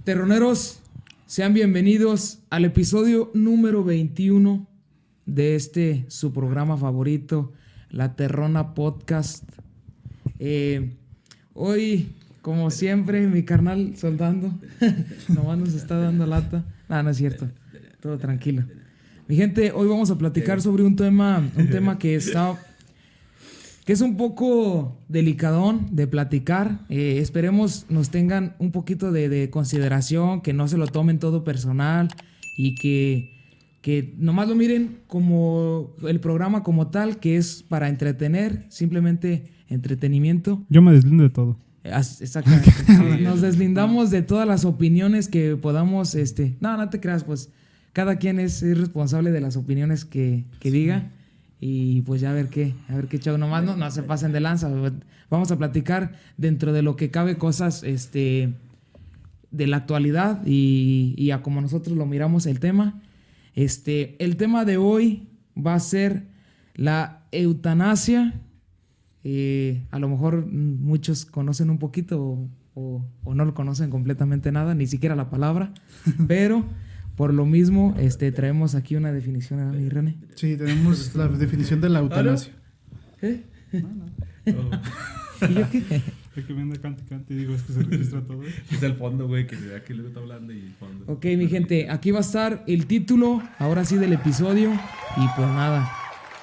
Terroneros, sean bienvenidos al episodio número 21 de su programa favorito, La Terrona Podcast. Hoy, como siempre, mi carnal soldando, nomás nos está dando lata. No es cierto, todo tranquilo. Mi gente, hoy vamos a platicar sobre un tema que es un poco delicadón de platicar. Esperemos nos tengan un poquito de consideración, que no se lo tomen todo personal y que nomás lo miren como el programa como tal, que es para entretener, simplemente entretenimiento. Yo me deslindo de todo. Exactamente. Nos deslindamos de todas las opiniones que podamos. No te creas, pues cada quien es responsable de las opiniones que diga. Y pues ya a ver qué show, nomás no se pasen de lanza. Vamos a platicar dentro de lo que cabe cosas de la actualidad y a como nosotros lo miramos el tema. El tema de hoy va a ser la eutanasia. A lo mejor muchos conocen un poquito o no lo conocen completamente nada, ni siquiera la palabra, pero por lo mismo traemos aquí una definición, ¿a mi René? Sí, tenemos la definición de la eutanasia. ¿Qué? No. ¿Y yo qué? Es que viene cante y digo, es que se registra todo. Es el fondo, güey, que se vea que luego está hablando y el fondo. Ok, mi gente, aquí va a estar el título, ahora sí, del episodio. Y pues nada,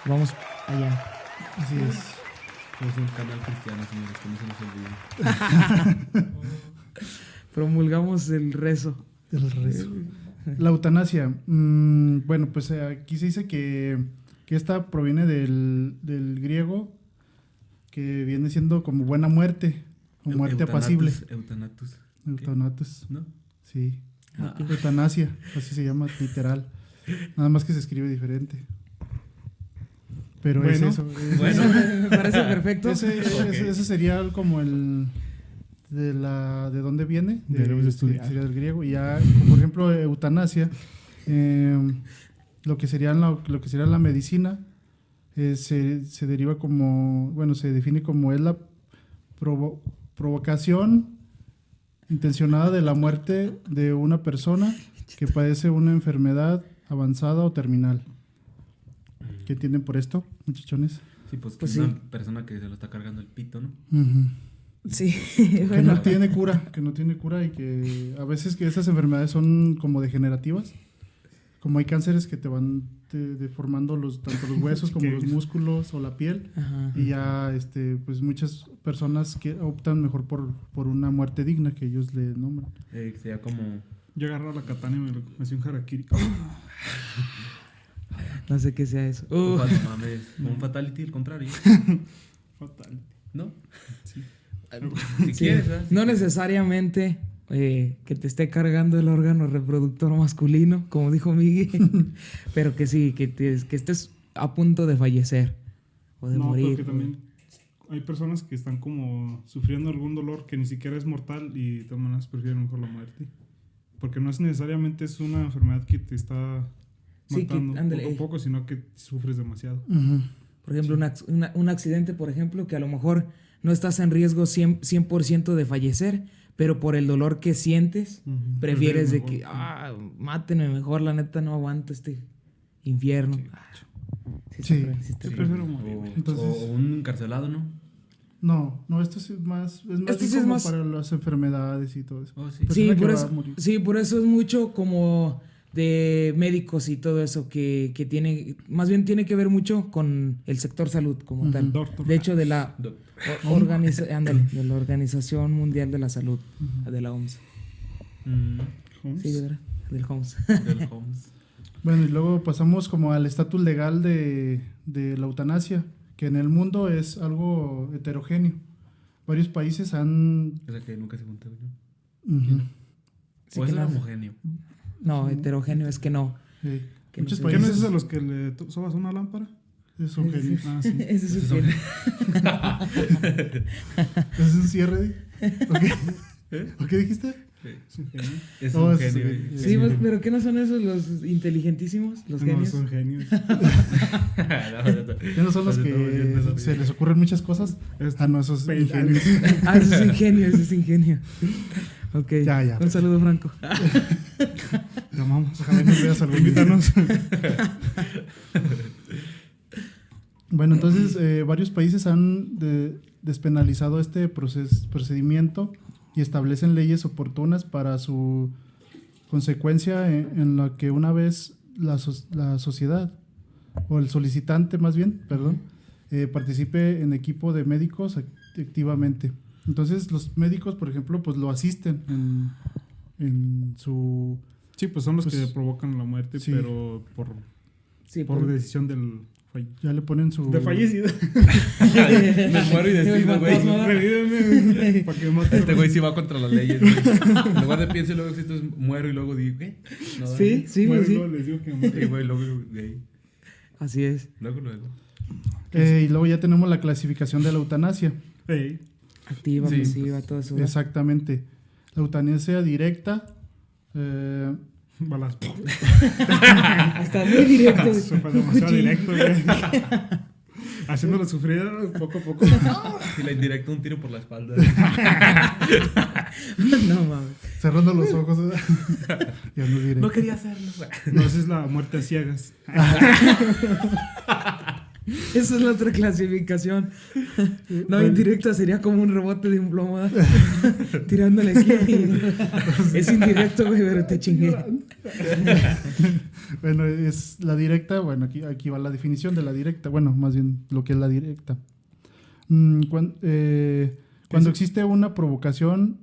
vamos allá. Así es. Somos un canal cristiano, señores, que no se nos olvide. Promulgamos el rezo. El rezo. La eutanasia. Bueno, pues aquí se dice que esta proviene del griego, que viene siendo como buena muerte, o muerte apacible. Eutanatus. Eutanatus. ¿No? Sí. Eutanasia, así se llama literal. Nada más que se escribe diferente. Pero bueno, es eso. Bueno. Me parece perfecto. Ese sería como el de dónde viene. Debemos estudiar. Sería del griego. Y ya, por ejemplo, eutanasia, lo que sería la medicina, se deriva como, bueno, se define como es la provocación intencionada de la muerte de una persona que padece una enfermedad avanzada o terminal. ¿Qué entienden por esto, muchachones? Sí, pues sí. Una persona que se lo está cargando el pito, ¿no? Uh-huh. Sí. Que Bueno. no tiene cura y que a veces que esas enfermedades son como degenerativas. Como hay cánceres que te van deformando tanto los huesos como los músculos o la piel. Ajá. Y ya pues muchas personas que optan mejor por una muerte digna, que ellos le nombran. Sería como... Yo agarré la katana y me hacía un harakiri. No sé qué sea eso. Mames, un fatality, al contrario. Fatal. ¿No? Sí. Si Sí. quieres, ¿verdad? No necesariamente que te esté cargando el órgano reproductor masculino, como dijo Miguel, pero que sí, que estés a punto de fallecer o de morir. Porque también hay personas que están como sufriendo algún dolor que ni siquiera es mortal y de todas maneras prefieren mejor la muerte. Porque no es necesariamente es una enfermedad que te está Sí, que, matando ándale, poco a poco, sino que sufres demasiado. Uh-huh. Por ejemplo, un accidente, por ejemplo, que a lo mejor no estás en riesgo 100% de fallecer, pero por el dolor que sientes, Uh-huh. prefieres de Mejor, que, mátenme mejor, la neta no aguanto este infierno. Sí. Sí, Yo prefiero morir. Entonces- O un encarcelado, ¿no? No, esto sí es más Esto sí bien es como más- para las enfermedades y todo eso. Oh, sí. Sí, Persona que por va eso, a morir. sí, por eso es mucho como de médicos y todo eso que tiene, más bien tiene que ver mucho con el sector salud como Ujú. tal. Doctor De hecho, de la de la Organización Mundial de la Salud, de la OMS. Holmes. Sí, de verdad, del OMS. Del Holmes. Bueno, y luego pasamos como al estatus legal de la eutanasia, que en el mundo es algo heterogéneo. Varios países han... O sea que nunca se juntó, ¿no? Ujú. Sí, O que es no. homogéneo. No, heterogéneo es que no. Sí. Que no Muchos sé. ¿Qué no es países ese a los que le sobas una lámpara? son genios. Ah, sí. Ese es Ese un es genio. ¿Es un cierre? ¿O qué dijiste? Sí. Es un genio. Es No, un es genio. un Sí, pues, pero ¿qué no son esos los inteligentísimos, los No, genios? son genios. ¿Qué no son los que se les ocurren muchas cosas? No, esos Pendejo. ingenios. Eso es ingenio, eso es ingenio. Ok. Ya. Un saludo, Franco. Te amamos. Ojalá nos veas algún día. Invítanos. Bueno, entonces varios países han despenalizado este procedimiento y establecen leyes oportunas para su consecuencia en la que una vez la sociedad o el solicitante más bien, perdón, participe en equipo de médicos activamente. Entonces los médicos, por ejemplo, pues lo asisten en su... Sí, pues son los Pues, que provocan la muerte, sí. pero Sí, por decisión del Ya le ponen su... de fallecido. Me muero y decido, güey. fantasma. Revíveme para que mate. Este güey sí va contra las leyes, güey. En lugar de pienso y luego existo, es muero y luego digo, ¿qué? No, Sí, sí, Bueno, pues sí. luego les digo que Sí, güey, luego, güey. Así es. Luego. y luego ya tenemos la clasificación de la eutanasia. Ey, Activa, Sí, pasiva, todo eso. ¿verdad? Exactamente. La eutanasia directa... balas. Está muy directo. Eso fue demasiado directo, güey. Haciéndolo sufrir poco a poco. Y la indirecta, un tiro por la espalda. No mames. cerrando los ojos. Ya no diré. No quería hacerlo, güey. No, esa es la muerte a ciegas. Esa es la otra clasificación. No, indirecta sería como un rebote de un plomo. ¿verdad? Tirándole aquí. Es indirecto, güey, pero te chingué. Bueno, es la directa. Bueno, aquí va la definición de la directa. Bueno, más bien lo que es la directa. Cuando existe una provocación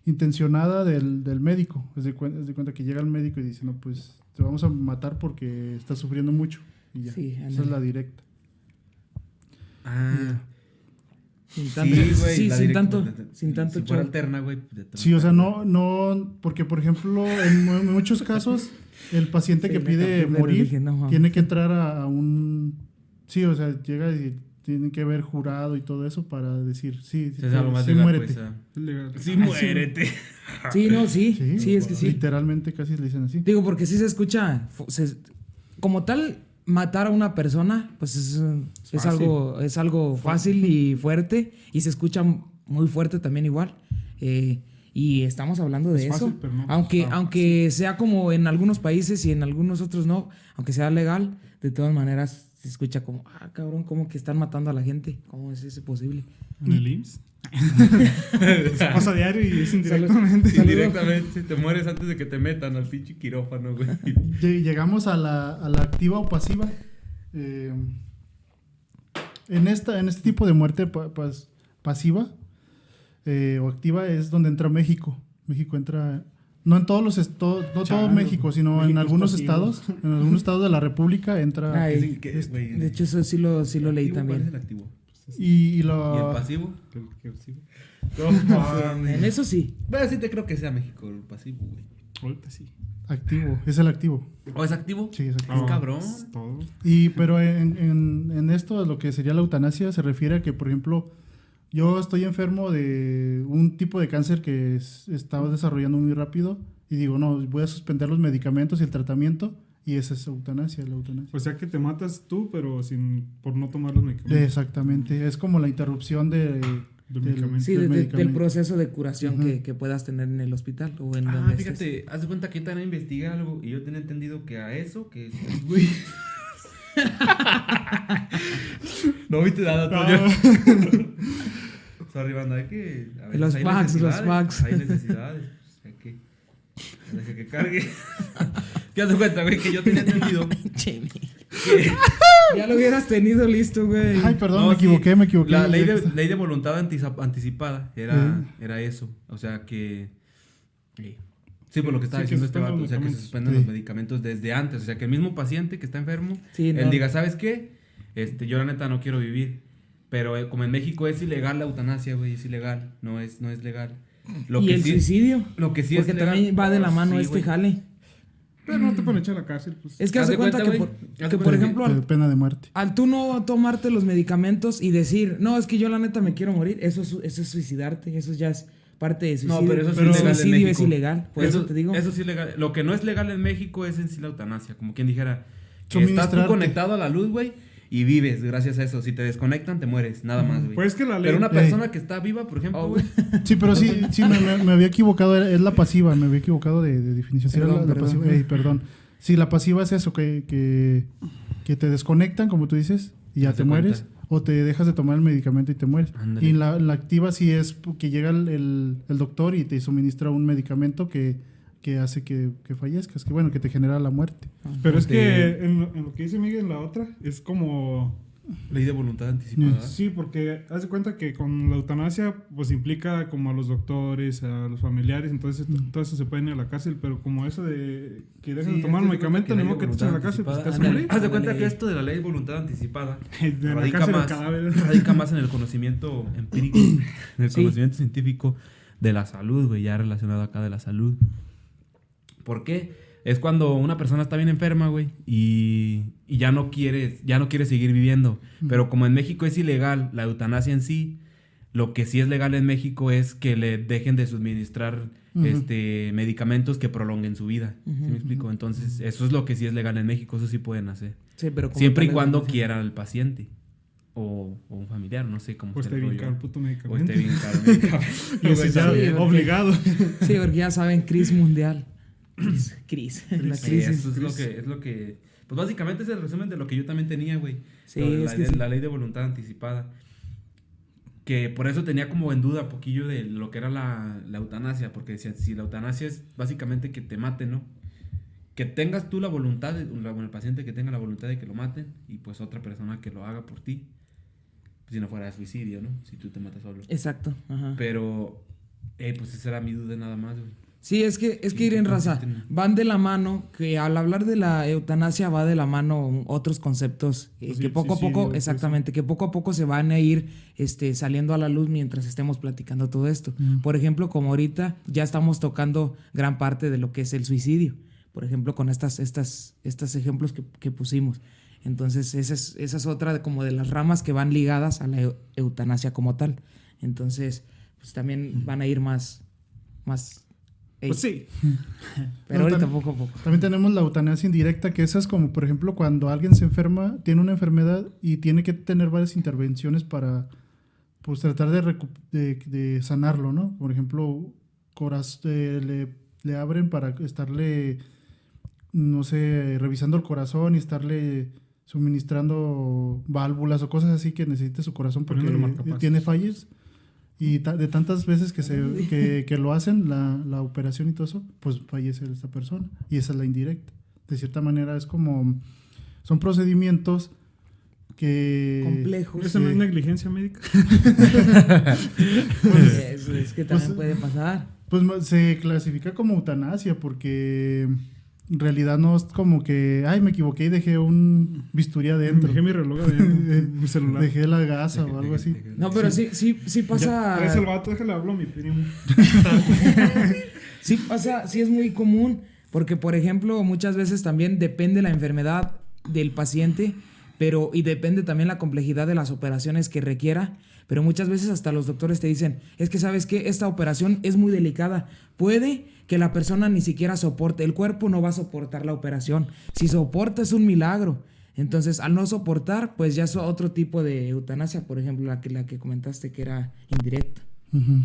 intencionada del médico. Es de cuenta que llega el médico y dice, no, pues te vamos a matar porque estás sufriendo mucho. Y ya. Sí, Esa es la directa. Ah. Sin tanto, güey. sí, la sin directa, tanto, sin tanto Si fuera show. alterna, güey. Sí, o sea, no, porque por ejemplo, en muchos casos, el paciente Sí, que la pide primero morir dije, no, mames. tiene que entrar a un... Sí, o sea, llega y tiene que haber jurado y todo eso para decir, sí, Es algo más sí, legal, muérete. pues. Es legal. Sí, muérete. Sí, no, sí, sí, es que sí. Literalmente casi le dicen así. Digo, porque sí se escucha, como tal, matar a una persona, pues es fácil. es algo fácil y fuerte, y se escucha muy fuerte también igual. Y estamos hablando de Es eso. fácil, pero no. Aunque sea como en algunos países y en algunos otros no, aunque sea legal, de todas maneras se escucha como, cabrón, ¿cómo que están matando a la gente? ¿Cómo es eso posible? ¿En el IMSS? Se pasa diario y es indirectamente. Indirectamente. Te mueres antes de que te metan al pinche quirófano, güey. Llegamos a la activa o pasiva. En este tipo de muerte pasiva o activa es donde entra México. México entra... No en todos los estados, no todo Chalo, México, sino México en es algunos pasivo. estados. En algunos estados de la República entra... Ay, Güey, de hecho, eso sí lo leí activo, ¿cuál es también. el activo? y ¿Y el lo... pasivo? ¿Qué pasivo? En eso sí. Bueno, sí te creo que sea México el pasivo, güey. Ahorita sí. Activo, es el activo. ¿O es activo? Sí, es activo. Es cabrón. Todo. Pero en esto, lo que sería la eutanasia, se refiere a que, por ejemplo, yo estoy enfermo de un tipo de cáncer que estaba desarrollando muy rápido y digo, no, voy a suspender los medicamentos y el tratamiento y esa es eutanasia, la eutanasia. O sea que te matas tú, pero por no tomar los medicamentos. Exactamente, es como la interrupción Del medicamento. Sí, del del medicamento. proceso de curación Ujú. que puedas tener en el hospital o en donde estés. Fíjate, haz de cuenta que también investigué algo y yo tenía entendido que a eso, que es, güey. No viste nada, Toño. Sorry, banda, hay que... A Los hay packs, los necesidades, packs. Hay necesidades, pues hay que... Deja que cargue. ¿Qué haz de cuenta, güey? Que yo tenía entendido Jamie. que... Ya lo hubieras tenido listo, güey. Ay, perdón, No, me sí, equivoqué. La ley de voluntad anticipada era eso. O sea que... Sí, por lo que estaba Sí, que diciendo este suspendan vato. O los sea, que se medicamentos. suspenden Sí. los medicamentos desde antes. O sea, que el mismo paciente que está enfermo, Sí, él no. diga, ¿sabes qué? Yo la neta no quiero vivir. Pero como en México es ilegal la eutanasia, güey, es ilegal. No es legal. Lo Y que el sí, suicidio. Lo que sí Porque es legal. también va de la mano Sí, este güey. jale. Pero no te pueden echar a la cárcel, pues. Es que Haz haz de de cuenta cuenta, que, güey. por, Haz que de por cuenta ejemplo, Pena de muerte. al tú no tomarte los medicamentos y decir, no, es que yo la neta me quiero morir, eso es suicidarte, eso ya es parte de suicidio. No, pero eso sí el es legal en suicidio México. es ilegal, por eso te digo. Eso sí es legal. Lo que no es legal en México es en sí la eutanasia. Como quien dijera, que estás tú Suministrarte. conectado a la luz, güey, y vives gracias a eso. Si te desconectan, te mueres, nada más, güey. Pues es que la ley... Pero una persona que está viva, por ejemplo, güey. Sí, pero sí, me había equivocado, es la pasiva, me había equivocado de definición. Sí, Perdón, la perdón. pasiva, perdón. Sí, la pasiva es eso, que te desconectan, como tú dices, y ya Haz te de mueres, cuenta. o te dejas de tomar el medicamento y te mueres. Ándale. Y la activa sí es que llega el doctor y te suministra un medicamento que hace que fallezcas, que te genera la muerte. Pero es que en lo que dice Miguel, la otra, es como... Ley de voluntad anticipada. Sí, porque haz de cuenta que con la eutanasia pues implica como a los doctores, a los familiares, entonces todo eso se puede ir a la cárcel, pero como eso de que dejan de tomar el medicamento, ni modo que te echen a la cárcel, pues te vas a morir. Haz de cuenta que esto de la ley de voluntad anticipada De la radica cárcel al más, cadáver. radica más en el conocimiento empírico, en el Sí. conocimiento científico de la salud, güey, ya relacionado acá de la salud. ¿Por qué? Es cuando una persona está bien enferma, güey, y ya no quiere seguir viviendo. Pero como en México es ilegal la eutanasia en sí, lo que sí es legal en México es que le dejen de suministrar medicamentos que prolonguen su vida. ¿Sí me explico? Entonces, eso es lo que sí es legal en México, eso sí pueden hacer. Sí, pero como Siempre y tal, cuando eutanasia. quiera el paciente. O un familiar, no sé cómo Pues esté te el bien rollo. caro el puto O medicamento. esté bien caro el medicamento. Y así ya, Sí, obligado. Sí, porque ya saben, crisis mundial. Crisis. La Sí, crisis. eso es lo que... Pues básicamente es el resumen de lo que yo también tenía, güey. Sí, Lo de es que sí. la ley de voluntad anticipada. Que por eso tenía como en duda poquillo de lo que era la eutanasia. Porque decía, si la eutanasia es básicamente que te maten, ¿no? Que tengas tú la voluntad, el paciente que tenga la voluntad de que lo maten y pues otra persona que lo haga por ti. Pues si no fuera suicidio, ¿no? Si tú te matas solo. Exacto. Ajá. Pero, pues esa era mi duda nada más, güey. Sí, es que ¿Y ir en qué raza, consiste en- van de la mano, que al hablar de la eutanasia va de la mano otros conceptos Pues que sí, poco a suicidio, poco, todo exactamente, que poco a poco se van a ir saliendo a la luz mientras estemos platicando todo esto. Por ejemplo, como ahorita ya estamos tocando gran parte de lo que es el suicidio, por ejemplo, con estos ejemplos que pusimos. Entonces, esa es otra como de las ramas que van ligadas a la eutanasia como tal. Entonces, pues también van a ir más Pues sí. pero No, ahorita también- poco a poco. También tenemos la eutanasia indirecta, que esa es como, por ejemplo, cuando alguien se enferma, tiene una enfermedad y tiene que tener varias intervenciones para pues, tratar de sanarlo, ¿no? Por ejemplo, le abren para estarle, no sé, revisando el corazón y estarle suministrando válvulas o cosas así que necesite su corazón porque Poniéndole marcapasos. tiene fallas. Y de tantas veces que lo hacen, la operación y todo eso, pues fallece esta persona. Y esa es la indirecta. De cierta manera es como... Son procedimientos que... Complejos. ¿Eso no Sí. es negligencia médica? Es que también puede pasar. Pues se clasifica como eutanasia porque en realidad no es como que... Ay, me equivoqué y dejé un bisturí adentro. Dejé mi reloj adentro, mi celular. Dejé la gasa o algo así. No, pero sí pasa. Traes el vato, déjale hablo a mi primo. Sí pasa, sí es muy común. Porque, por ejemplo, muchas veces también depende la enfermedad del paciente, y depende también la complejidad de las operaciones que requiera. Pero muchas veces hasta los doctores te dicen, es que sabes que esta operación es muy delicada. Puede que la persona ni siquiera soporte, el cuerpo no va a soportar la operación. Si soporta es un milagro. Entonces, al no soportar, pues ya es otro tipo de eutanasia, por ejemplo, la que comentaste que era indirecta. Ujú.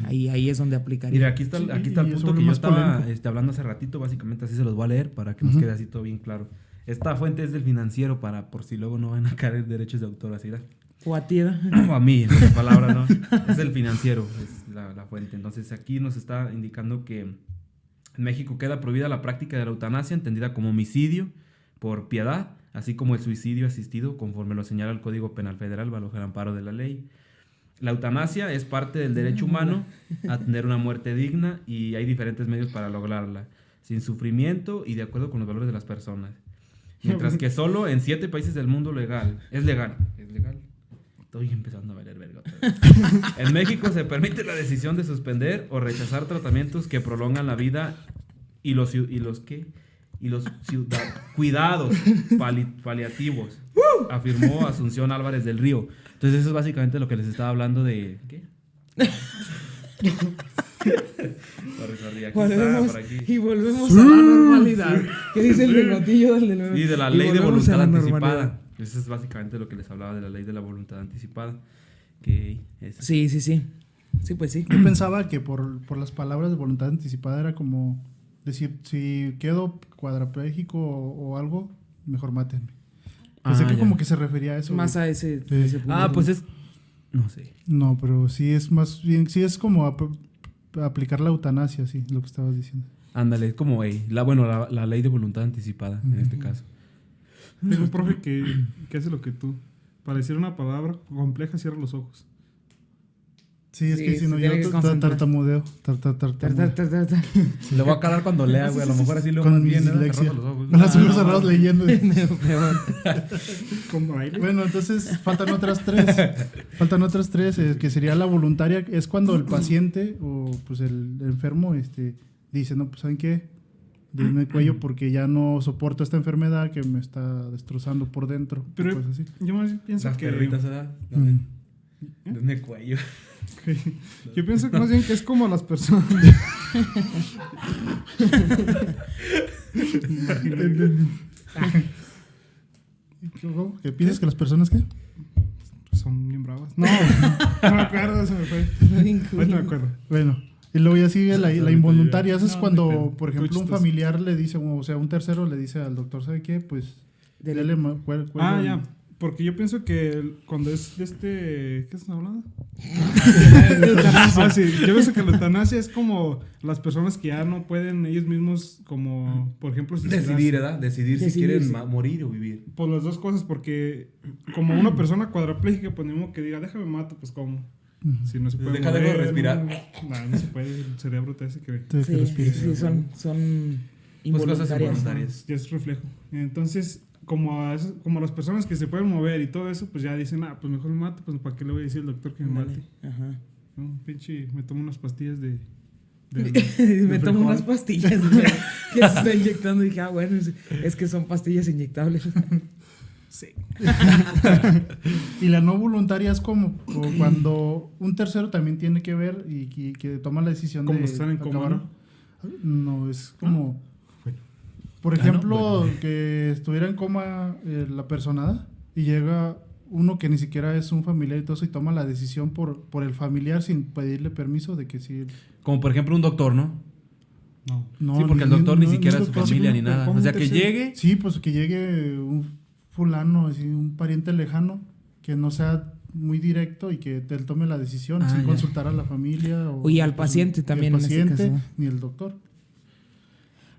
Ahí es donde aplicaría. Mira, aquí está el y eso punto vuelve que yo más estaba polémico. hablando hace ratito, básicamente así se los voy a leer para que nos quede así todo bien claro. Esta fuente es del Financiero por si luego no van a caer derechos de autor, así, ¿verdad? O a ti, ¿verdad? O a mí, en otras palabras, ¿no? Es el Financiero, es la fuente. Entonces aquí nos está indicando que en México queda prohibida la práctica de la eutanasia, entendida como homicidio por piedad, así como el suicidio asistido, conforme lo señala el Código Penal Federal, bajo el amparo de la ley. La eutanasia es parte del derecho humano a tener una muerte digna y hay diferentes medios para lograrla, sin sufrimiento y de acuerdo con los valores de las personas. Mientras que solo en 7 países del mundo es legal. Estoy empezando a valer verga otra vez. En México se permite la decisión de suspender o rechazar tratamientos que prolongan la vida y los cuidados paliativos, afirmó Asunción Álvarez del Río. Entonces eso es básicamente lo que les estaba hablando de... ¿Qué? Sorry, aquí está, por aquí. Y volvemos a la normalidad. ¿Qué dice el bigotillo del Y de la ley de volvemos voluntad a la anticipada. normalidad. Eso es básicamente lo que les hablaba de la ley de la voluntad anticipada. Que es... Sí. Sí, pues sí. Yo pensaba que por las palabras de voluntad anticipada era como decir, si quedo cuadrapléjico o algo, mejor mátenme. Pensé que ya. como que se refería a eso. Más güey. a ese Sí. punto. Pues es... No sé. No, pero sí es más bien, sí es como aplicar la eutanasia, sí, lo que estabas diciendo. Ándale, es como la ley de voluntad anticipada en este caso. Tengo un profe que hace lo que tú. Para decir una palabra compleja, cierra los ojos. Sí, es Sí, que si se no, tiene yo que concentrar. tartamudeo. Le voy a calar cuando lea, güey. A lo mejor así lo Con más mi bien, ¿no? dislexia. Cerrando los ojos. Con los ojos cerrados leyendo. Con baile. Bueno, entonces faltan otras tres, que sería la voluntaria, es cuando el paciente o pues el enfermo dice, no, pues ¿saben qué? Denme el cuello porque ya no soporto esta enfermedad que me está destrozando por dentro. Pero Pues así. yo más bien pienso Las que... perritas, ¿verdad? Denme cuello. Yo pienso que más bien que es como las personas... ¿Cómo? ¿Qué piensas que las personas qué? Son bien bravas. No me acuerdo, se me fue. Ahorita me acuerdo. Bueno, y luego ya sigue la involuntaria. Eso es No, cuando, no hay pedo. por ejemplo, un Chistoso. familiar le dice, o sea, un tercero le dice al doctor, ¿sabe qué? Pues, dele cuello. Ya. Porque yo pienso que cuando es de ¿qué estás hablando? Sí. Yo pienso que la eutanasia es como las personas que ya no pueden ellos mismos, como, por ejemplo, Decidir, ¿verdad? Decidir si Decidir, quieren sí. morir o vivir. Por las dos cosas, porque como una persona cuadraplégica, pues ni modo que diga, déjame mato, pues ¿cómo? Si no se puede Deja de mover, respirar. No se puede, el cerebro te hace que Que Sí, respires. sí, son Pues cosas involuntarias. involuntarias. ya es reflejo. Entonces, como las personas que se pueden mover y todo eso, pues ya dicen, pues mejor me mato, pues ¿para qué le voy a decir al doctor que me mate? Ajá. No, pinche, me tomo unas pastillas de Me tomo frijol. unas pastillas que se está inyectando y dije, bueno, es que son pastillas inyectables. Sí. Y la no voluntaria es como cuando un tercero también tiene que ver y que toma la decisión Como de están en coma, acabar. No, es como... Bueno. Por ejemplo, que estuviera en coma la persona y llega uno que ni siquiera es un familiar y todo eso y toma la decisión por el familiar sin pedirle permiso de que sí... Como por ejemplo un doctor, ¿no? No. Sí, porque el doctor ni siquiera es su doctor, familia sí, ni nada. ¿cómo O sea, un que tercero? llegue. Sí, pues que llegue un fulano, así, un pariente lejano, que no sea muy directo y que él tome la decisión sin ya. consultar a la familia. Y al paciente ni también el en este paciente, caso. ni el doctor.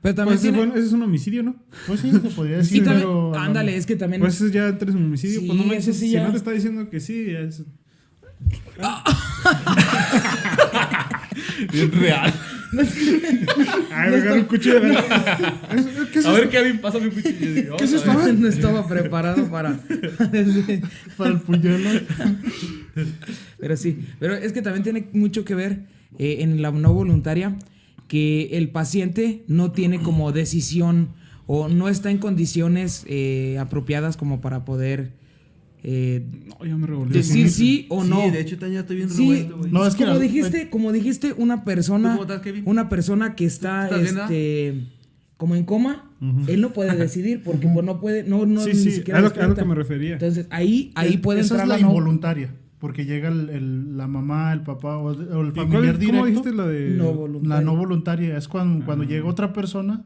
Pero también Pues tiene... ese es un homicidio, ¿no? Pues sí, se podría decir, Sí, también, pero... ándale, es que también... Pues eso ya entra en homicidio. Sí, Pues no ese manches, sí si ya. no te está diciendo que sí, ya es... Es real. Ay, me agarro un cuchillo de ¿Qué es A ver, esto? Kevin, pásame un cuchillo. ¿Qué es esto? No estaba preparado para... Para el puñuelo. Pero sí, pero es que también tiene mucho que ver en la no voluntaria que el paciente no tiene como decisión o no está en condiciones apropiadas como para poder No, ya me revolví. decir sí o no. Sí, de hecho, ya estoy bien Sí, revuelto, güey. No, es que como dijiste, una ¿Tú persona, cómo estás, Kevin? una persona que está ¿Estás bien, como en coma, él no puede decidir porque pues no puede, no Sí, ni sí, siquiera a lo que despierta. me refería. Entonces ahí puede Esa entrar es la no- involuntaria, porque llega la mamá, el papá o el ¿Y familiar directo. ¿Cómo dijiste la de...? no voluntaria. La no voluntaria es cuando llega otra persona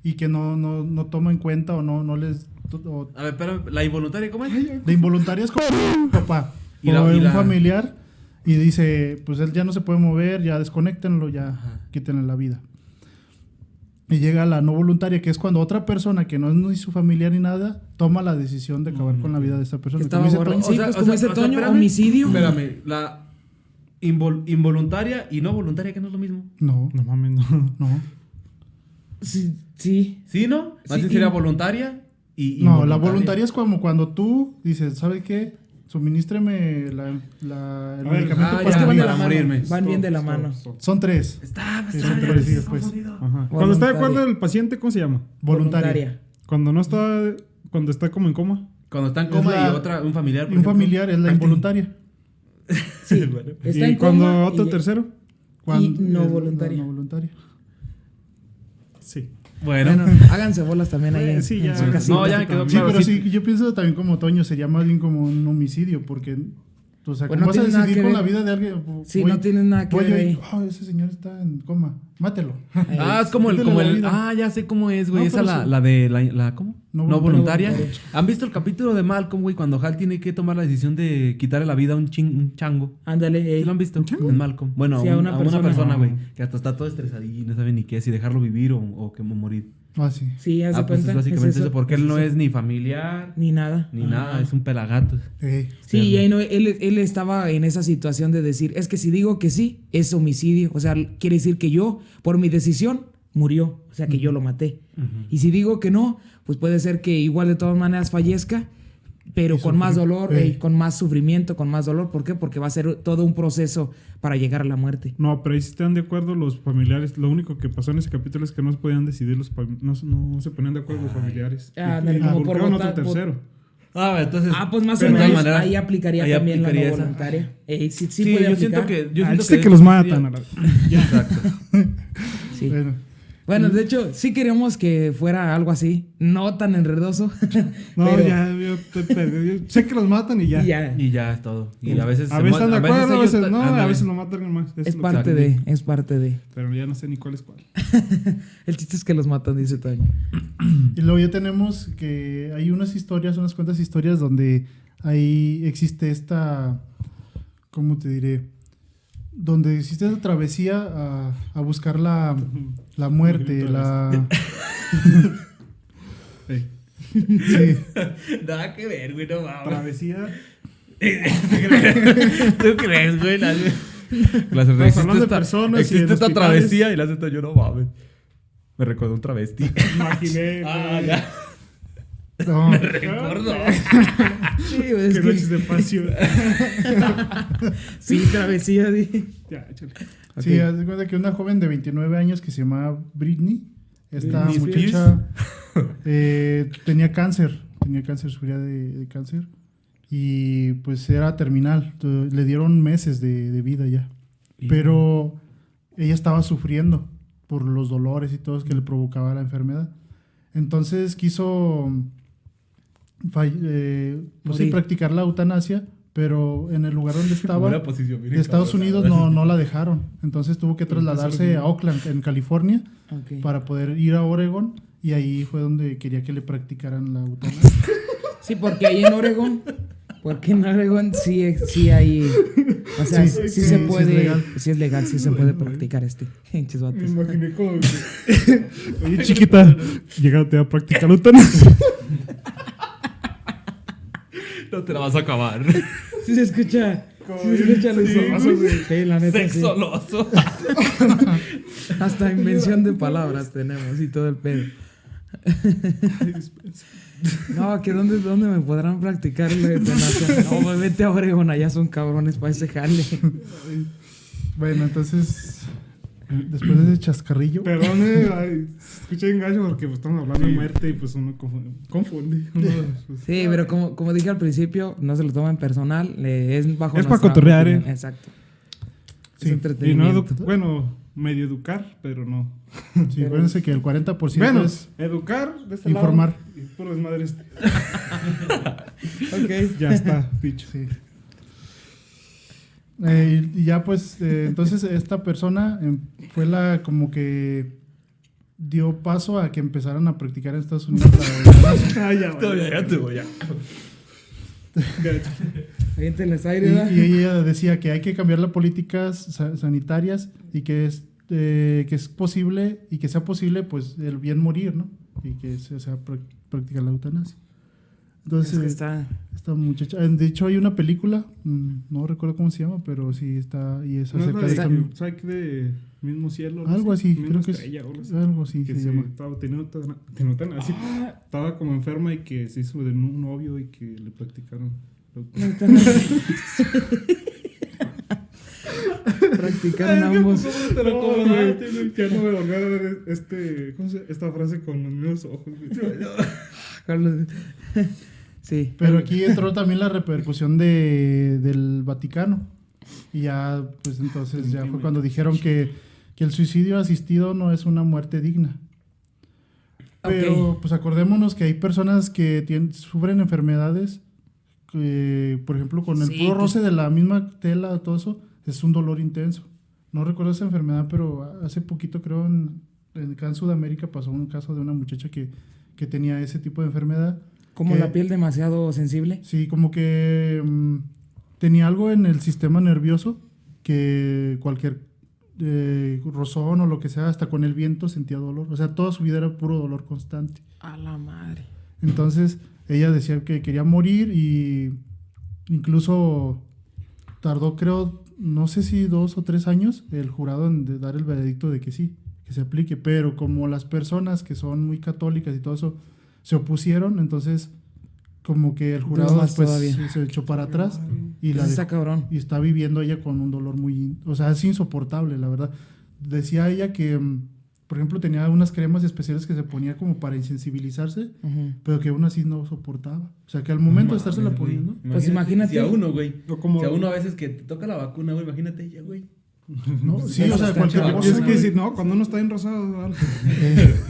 y que no toma en cuenta o no les... A ver, pero la involuntaria, ¿cómo es? De involuntaria es como papá Y o la- y un la- familiar y dice, pues él ya no se puede mover, ya desconéctenlo, ya Ajá. quítenle la vida. Y llega la no voluntaria, que es cuando otra persona que no es ni su familiar ni nada, toma la decisión de acabar con la vida de esta persona. Que estaba Como dice borracho. Toño, Sí, pues, como dice Toño, espérame. homicidio. Espérame, la involuntaria y no voluntaria, que no es lo mismo. No, No mames, no. Sí, sí. ¿Sí, no? Más Sí, bien sería y- voluntaria y no, la voluntaria es como cuando tú dices, ¿sabe qué? Suministreme el medicamento ah, para Es que ya, van de para la mano. morirme. Van bien de la mano. Son tres. Está, Sí, son tres, sí, pues. Ajá. Cuando está de acuerdo Voluntaria. el paciente, ¿cómo se llama? Voluntaria. Cuando no está... Cuando está como en coma. Cuando está en Es coma la- y otra, un familiar. Y un familiar es la involuntaria. Sí. Bueno. Está ¿Y en cuando coma otro y- tercero? Cuando Y no es la voluntaria. no voluntaria. Sí. Bueno. Háganse bolas también ahí en, Sí, en ya. su casita. No, ya me quedó Sí, claro. pero sí. sí, yo pienso también como Toño, sería más bien como un homicidio, porque, o sea, Pues ¿cómo no vas a tiene nada decidir que con ver. la vida de alguien? Sí, no tienes nada que ver ahí. Ese señor está en coma, mátelo. Es como el, Quítale la vida. ya sé cómo es, güey. No, esa pero sí. la de la ¿cómo? No No voluntaria. voluntaria. ¿Han visto el capítulo de Malcolm, güey? Cuando Hal tiene que tomar la decisión de quitarle la vida a un chango. Ándale, ¿Sí lo han visto? En Malcolm. Bueno, Sí, a a una una persona, persona. güey. Que hasta está todo estresadillo y no sabe ni qué, si dejarlo vivir o que morir. Ah, sí. Sí, haz de Pues cuenta. es básicamente es eso, porque él no eso. es ni familiar, Ni nada. ni Ajá. nada, es un pelagato. Sí, y ahí no, él estaba en esa situación de decir, es que si digo que sí, es homicidio. O sea, quiere decir que yo, por mi decisión, murió. O sea, que yo lo maté. Y si digo que no, pues puede ser que igual de todas maneras fallezca, pero con más dolor, con más sufrimiento, con más dolor. ¿Por qué? Porque va a ser todo un proceso para llegar a la muerte. No, pero ahí sí están de acuerdo los familiares. Lo único que pasó en ese capítulo es que no se podían decidir no se ponían de acuerdo los familiares. Ándale, Y como por involucraron otro votar, tercero. Entonces. Pues más o pero de todas menos maneras, ahí aplicaría ahí también aplicaría la no esa. voluntaria. Sí, Sí, puede yo siento aplicar. que. Yo siento Chiste que los matan. sería- A la... Exacto. Sí. Bueno, Bueno, de hecho, sí queríamos que fuera algo así, no tan enredoso. No, pero- ya, yo estoy perdido. Yo sé que los matan y ya. Y ya. Y ya es todo. Y a veces. A veces están de acuerdo, a veces ellos no, ándale. a veces lo matan alguien más. Eso Es lo parte que- es parte de. Pero ya no sé ni cuál es cuál. El chiste es que los matan, dice Toño. y luego ya tenemos que hay unas cuantas historias donde ahí existe esta, ¿cómo te diré? Donde existe esa travesía a buscar la muerte, la... Ey, Sí. Nada que ver, güey, no mames. travesía. ¿Tú crees, güey? Estamos hablando de personas y existe en esta hospitales. travesía y la acepto yo, no mames. Me recordó un travesti. Imaginé. ya. No, Recuerdo. Sí, es Que noches de pasión. sí, travesía, Ya, échale. sí, haz de cuenta que una joven de 29 años que se llamaba Britney, esta Britney muchacha tenía cáncer, sufría de cáncer y pues era terminal, le dieron meses de vida ya, pero ella estaba sufriendo por los dolores y todo que le provocaba la enfermedad. Entonces quiso pues sí, practicar la eutanasia, pero en el lugar donde estaba Buena posición, miren, de Estados cabrón. Unidos no la dejaron. Entonces tuvo que trasladarse a Oakland, en California, para poder ir a Oregon, y ahí fue donde quería que le practicaran la eutanasia. Sí, porque ahí en Oregón, sí hay, o sea, Sí, sí sí, se sí puede, es legal. sí se puede practicar pinches Me vatos. imaginé como que... Oye, chiquita, llégate a practicar la eutanasia. No te la vas a acabar. Sí se escucha lo soloso, güey. Sí, la neta, sí. Sexoloso. Hasta invención de palabras tenemos y todo el pedo. No, que ¿dónde me podrán practicar la eutanasia? No, pues vete a Oregón, allá son cabrones para ese jale. Bueno, entonces, después de ese chascarrillo, Perdón, se escucha bien gallo porque pues, estamos hablando de muerte y pues uno confunde. Uno, pues, Sí, pero como dije al principio, no se lo tomen personal, es bajo Es pa' nuestra cotorrear, opinión. Exacto. Sí, Es y no entretenimiento. bueno, medio educar, pero no. sí, acuérdense que el 40% Bueno, es educar, de este informar. lado, y puro desmadre este. Ok. Ya está, dicho. Sí. Y ya pues, entonces esta persona fue la como que dio paso a que empezaran a practicar en Estados Unidos la eutanasia. Ah, ya, Todavía ya tuvo, ya. Aviéntenles aire, ¿verdad? Y ella decía que hay que cambiar las políticas sanitarias y que es posible y que sea posible pues el bien morir, ¿no? Y que se sea practicar la eutanasia. Entonces, Es que está... esta muchacha, de hecho hay una película, no recuerdo cómo se llama, pero sí está, y es ¿No es acerca la de de esta- Psyche de Mismo Cielo? algo así, Misma creo que es estrella, algo así que se se llama. tenía así, estaba como enferma y que se hizo de un novio y que le practicaron. Practicaron ambos. Te lo acomodaste, güey. Ya no me volví a ver esta frase con los mismos ojos, güey. Carlos. Sí. Pero aquí entró también la repercusión del Vaticano. Y ya, pues entonces ya fue cuando dijeron que el suicidio asistido no es una muerte digna. Pero pues acordémonos que hay personas que sufren enfermedades que, por ejemplo, con el puro roce de la misma tela, todo eso, es un dolor intenso. No recuerdo esa enfermedad, pero hace poquito creo acá en Sudamérica pasó un caso de una muchacha que tenía ese tipo de enfermedad. ¿Como la piel demasiado sensible? Sí, como que tenía algo en el sistema nervioso que cualquier rozón o lo que sea, hasta con el viento sentía dolor. O sea, toda su vida era puro dolor constante. A la madre. Entonces, ella decía que quería morir y incluso tardó, creo, no sé si 2 o 3 años el jurado en dar el veredicto de que sí, que se aplique. Pero como las personas que son muy católicas y todo eso se opusieron, entonces como que el jurado después se echó para atrás y está cabrón. Y está viviendo ella con un dolor muy, o sea, es insoportable, la verdad. Decía ella que, por ejemplo, tenía unas cremas especiales que se ponía como para insensibilizarse, pero que aún así no soportaba. O sea, que al momento de estársela poniendo... Pues imagínate. Si a uno, güey. Como... Si a uno a veces que te toca la vacuna, güey, imagínate ella, güey. No, sí, o sea, cualquier cosa. Es que si no, cuando uno está enrosado.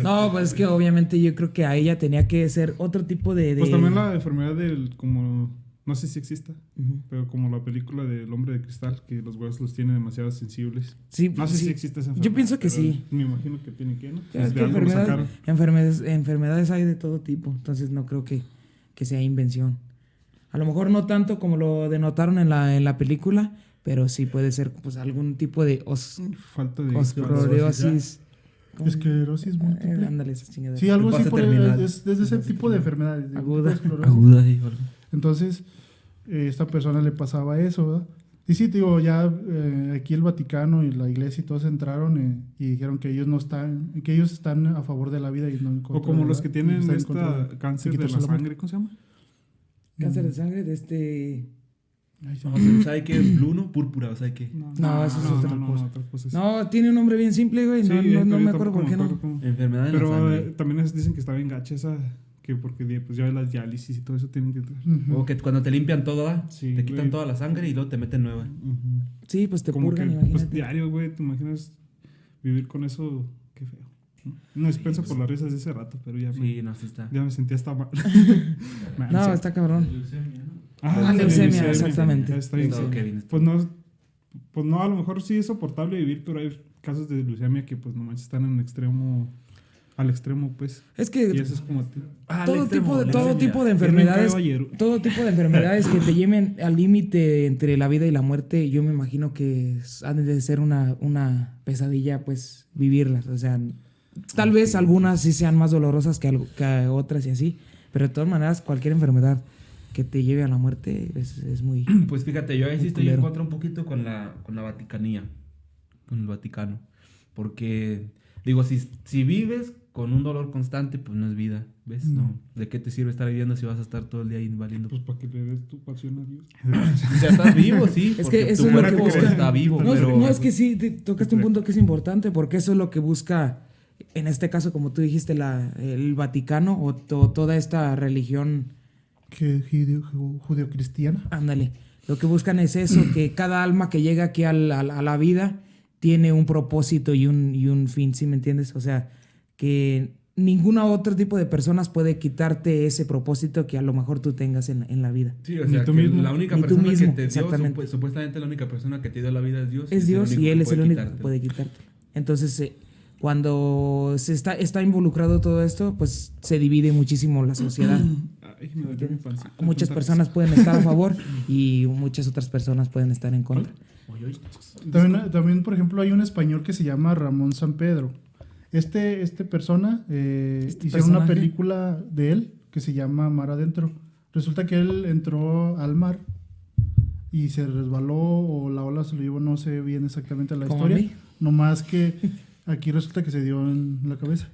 No, pues es que obviamente yo creo que a ella tenía que ser otro tipo de... Pues también la enfermedad del, como, no sé si exista, pero como la película del hombre de cristal, que los huesos los tiene demasiado sensibles. Sí, no sé si existe esa enfermedad. Yo pienso que sí. Me imagino que tiene que, ¿no? Es que enfermedades hay de todo tipo, entonces no creo que sea invención. A lo mejor no tanto como lo denotaron en la película, pero sí puede ser pues algún tipo de falta de esclerosis. Esclerosis múltiple. Ándale, esas chingaderas. Sí, algo así es de ese tipo de enfermedades. Aguda, sí. Entonces, esta persona le pasaba eso, ¿verdad? Y sí, digo, ya aquí el Vaticano y la iglesia y todos entraron y dijeron que ellos que ellos están a favor de la vida y no en contra. O como de los que tienen cáncer de la muerte. sangre, ¿cómo se llama? Cáncer de sangre de este... ¿Sabe qué? Blue, ¿no? Púrpura, ¿sabe qué? No, eso es otra cosa. Otra cosa sí. No, tiene un nombre bien simple, güey. Sí, no me acuerdo por qué no. Enfermedad de la Pero sangre. también dicen que está bien gacha esa, que porque pues ya las diálisis y todo eso tienen que entrar. O que cuando te limpian toda, Sí, te quitan güey. toda la sangre y luego te meten nueva. Sí, pues te Como purgan, que, imagínate. pues diario, güey, te imaginas vivir con eso, qué feo. No es pensa por las risas de ese rato, pero ya, Sí, no, sí está. ya me sentía hasta mal. No, está cabrón. Leucemia, exactamente. Está bien, Todo sí. que viene. Pues no, a lo mejor sí es soportable vivir, pero hay casos de leucemia que pues nomás están en al extremo, pues. Es que Y eso es como todo tipo de enfermedades que te lleven al límite entre la vida y la muerte, yo me imagino que han de ser una pesadilla, pues, vivirlas. O sea, tal vez algunas sí sean más dolorosas que otras y así, pero de todas maneras, cualquier enfermedad que te lleve a la muerte es muy... Pues fíjate, yo ahí sí estoy en culero. contra un poquito con la Vaticanía, con el Vaticano. Porque, digo, si vives con un dolor constante, pues no es vida, ¿ves? No. ¿De qué te sirve estar viviendo si vas a estar todo el día ahí valiendo? pues para que le des tu pasión a Dios. O sea, estás vivo, sí. Es porque que eso tu es lo que cuerpo busca. está vivo, No, pero... no, es que sí, tocaste un punto que es importante, porque eso es lo que busca, en este caso, como tú dijiste, el Vaticano o toda esta religión... Judeocristiana. Ándale. Lo que buscan es eso, que cada alma que llega aquí a la vida tiene un propósito y un fin, ¿sí me entiendes? O sea, que ningún otro tipo de personas puede quitarte ese propósito que a lo mejor tú tengas en la vida. Sí, o Ni sea, tú que mismo. la única Ni tú persona mismo, que te dio, exactamente. supuestamente la única persona que te dio la vida es Dios. Es Dios y Él es el único que quitarte. puede quitarte. Entonces, cuando se está involucrado todo esto, pues se divide muchísimo la sociedad. Ay, me dolió mi pancita. Muchas Tanta personas pueden estar a favor y muchas otras personas pueden estar en contra. También, por ejemplo, hay un español que se llama Ramón Sampedro. Este persona, hicieron una personaje. película de él que se llama Mar Adentro. Resulta que él entró al mar y se resbaló o la ola se lo llevó, no sé bien exactamente la ¿Como historia. a mí? Nomás que aquí resulta que se dio en la cabeza.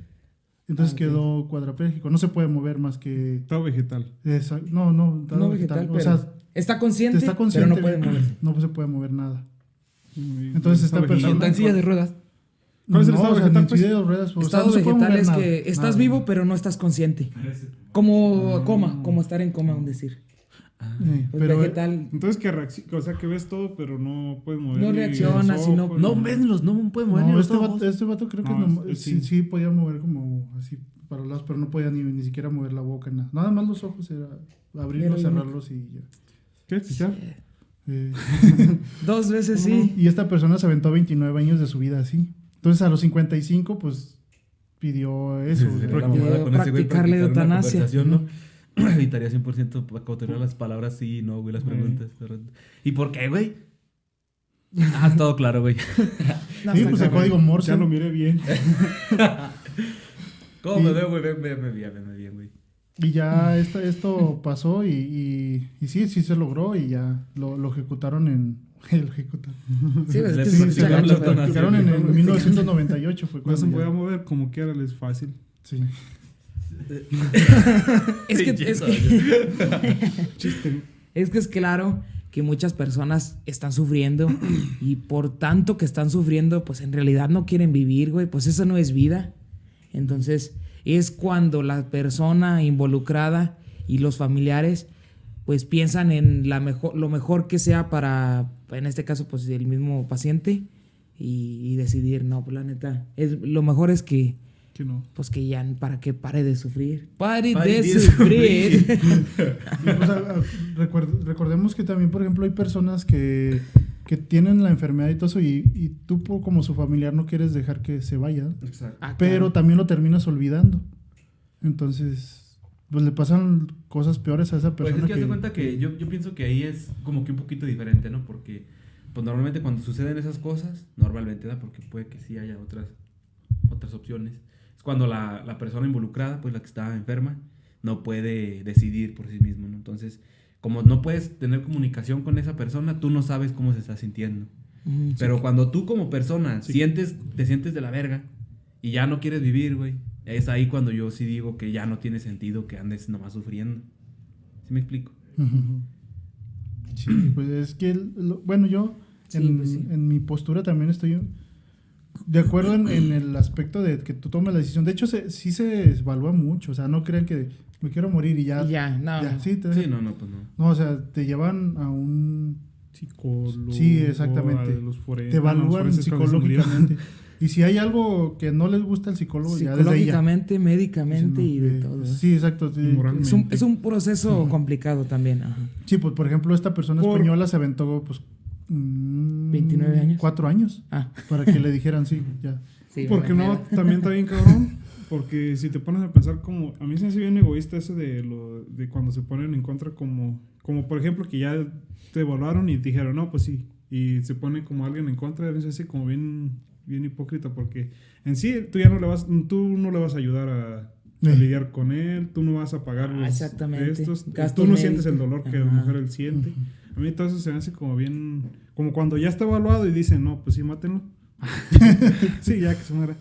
Entonces quedó cuadraplégico. No se puede mover más que... Estado vegetal. No, No vegetal, pero o sea, está consciente, está consciente, pero no puede mover. no se puede mover nada. Entonces esta persona- Está en silla de ruedas. ¿Cuál es el No, estado o sea, vegetal, ni pues? silla de ruedas, o sea, Estado no se puede vegetal mover es nada, que estás nada. vivo, pero no estás consciente. Como coma, como estar en coma, un decir. Pues Pero vegetal. Entonces o sea, que ves todo, pero no puedes mover. No ni reaccionas los y no- ojos, No, ni- ves, no pueden mover ni no, los ojos. este vato creo que No, no, sí. sí podía mover como así para los lados, pero no podía ni siquiera mover la boca, nada más los ojos, era abrirlos, cerrarlos y ya. ¿Qué? ¿Pichar? 2 veces sí. Y esta persona se aventó 29 años de su vida así. Entonces a los 55, pues pidió eso. Practicarle eutanasia. ¿No? Evitaría 100% para contener las palabras sí y no, güey, las preguntas. ¿Y por qué, güey? Ah, todo claro, güey. Sí, pues el código Morse. Ya lo miré bien. ¿Cómo me veo, güey? Veme bien, güey. Y ya esto pasó y sí se logró y ya lo ejecutaron Sí, es que se lo ejecutaron en 1998. Fue No se cuando podía mover como quiera, les fácil. Sí. Es que es claro que muchas personas están sufriendo y por tanto que están sufriendo, pues en realidad no quieren vivir, güey, pues eso no es vida. Entonces es cuando la persona involucrada y los familiares pues piensan en lo mejor que sea para, en este caso, pues el mismo paciente y decidir, no, pues la neta, lo mejor es que no. Pues que ya, para que pare de sufrir. ¡Pare de sufrir! Recordemos que también, por ejemplo, hay personas que tienen la enfermedad y todo eso y tú como su familiar no quieres dejar que se vaya. Exacto. Pero también lo terminas olvidando. Entonces, pues le pasan cosas peores a esa persona. Pues es que haz de cuenta que yo pienso que ahí es como que un poquito diferente, ¿no? Porque pues normalmente cuando suceden esas cosas, normalmente, ¿no? Porque puede que sí haya otras opciones. Es cuando la persona involucrada, pues la que está enferma, no puede decidir por sí mismo, ¿no? Entonces, como no puedes tener comunicación con esa persona, tú no sabes cómo se está sintiendo. Pero cuando tú como persona te sientes de la verga y ya no quieres vivir, güey, es ahí cuando yo sí digo que ya no tiene sentido que andes nomás sufriendo. ¿Sí me explico? Sí, pues es que, bueno, yo en mi postura también estoy de acuerdo en el aspecto de que tú tomes la decisión. De hecho, sí se evalúa mucho. O sea, no crean que me quiero morir y ya. No. Pues no. No, o sea, te llevan a un psicólogo. Sí, exactamente. Te evalúan psicológicamente. Y si hay algo que no les gusta al psicólogo, ya desde ahí psicológicamente, médicamente y de todo. Sí, exacto. Sí. Es un proceso complicado también. Ajá. Sí, pues por ejemplo, esta persona española se aventó, pues 29 años. 4 años. Para que le dijeran sí, ya. Sí, porque no, también está bien cabrón. Porque si te pones a pensar como... A mí se me hace bien egoísta eso de cuando se ponen en contra como por ejemplo que ya te evaluaron y te dijeron, no, pues sí. Y se pone como alguien en contra, se hace como bien hipócrita porque en sí tú no le vas a ayudar a lidiar con él, tú no vas a pagar estos, tú no sientes el dolor que a lo mejor él siente. A mí todo eso se me hace como bien, como cuando ya está evaluado y dicen, no, pues sí, mátenlo. Sí, ya que se muera.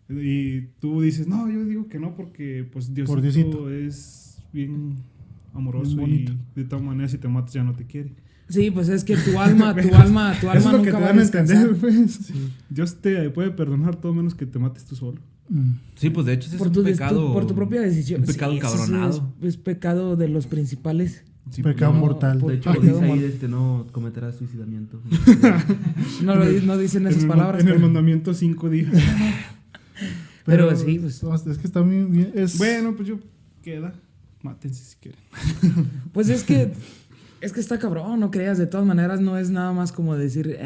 Y tú dices, no, yo digo que no porque pues Diosito es bien amoroso bien y de todas maneras si te matas ya no te quiere. Sí, pues es que tu alma Eso es lo nunca que te va a dan a entender, pues. Sí. Dios te puede perdonar todo menos que te mates tú solo. Sí, pues de hecho es un pecado. Por tu propia decisión. Un pecado encabronado. Es pecado de los principales. Sí, pecado mortal. De hecho, dice ahí no cometerás suicidamiento. No dicen esas palabras. En el mandamiento 5 días. Pero sí, pues. Es que está muy bien. Bueno, pues yo queda. Mátense si quieren. Pues es que está cabrón, no creas. De todas maneras, no es nada más como decir.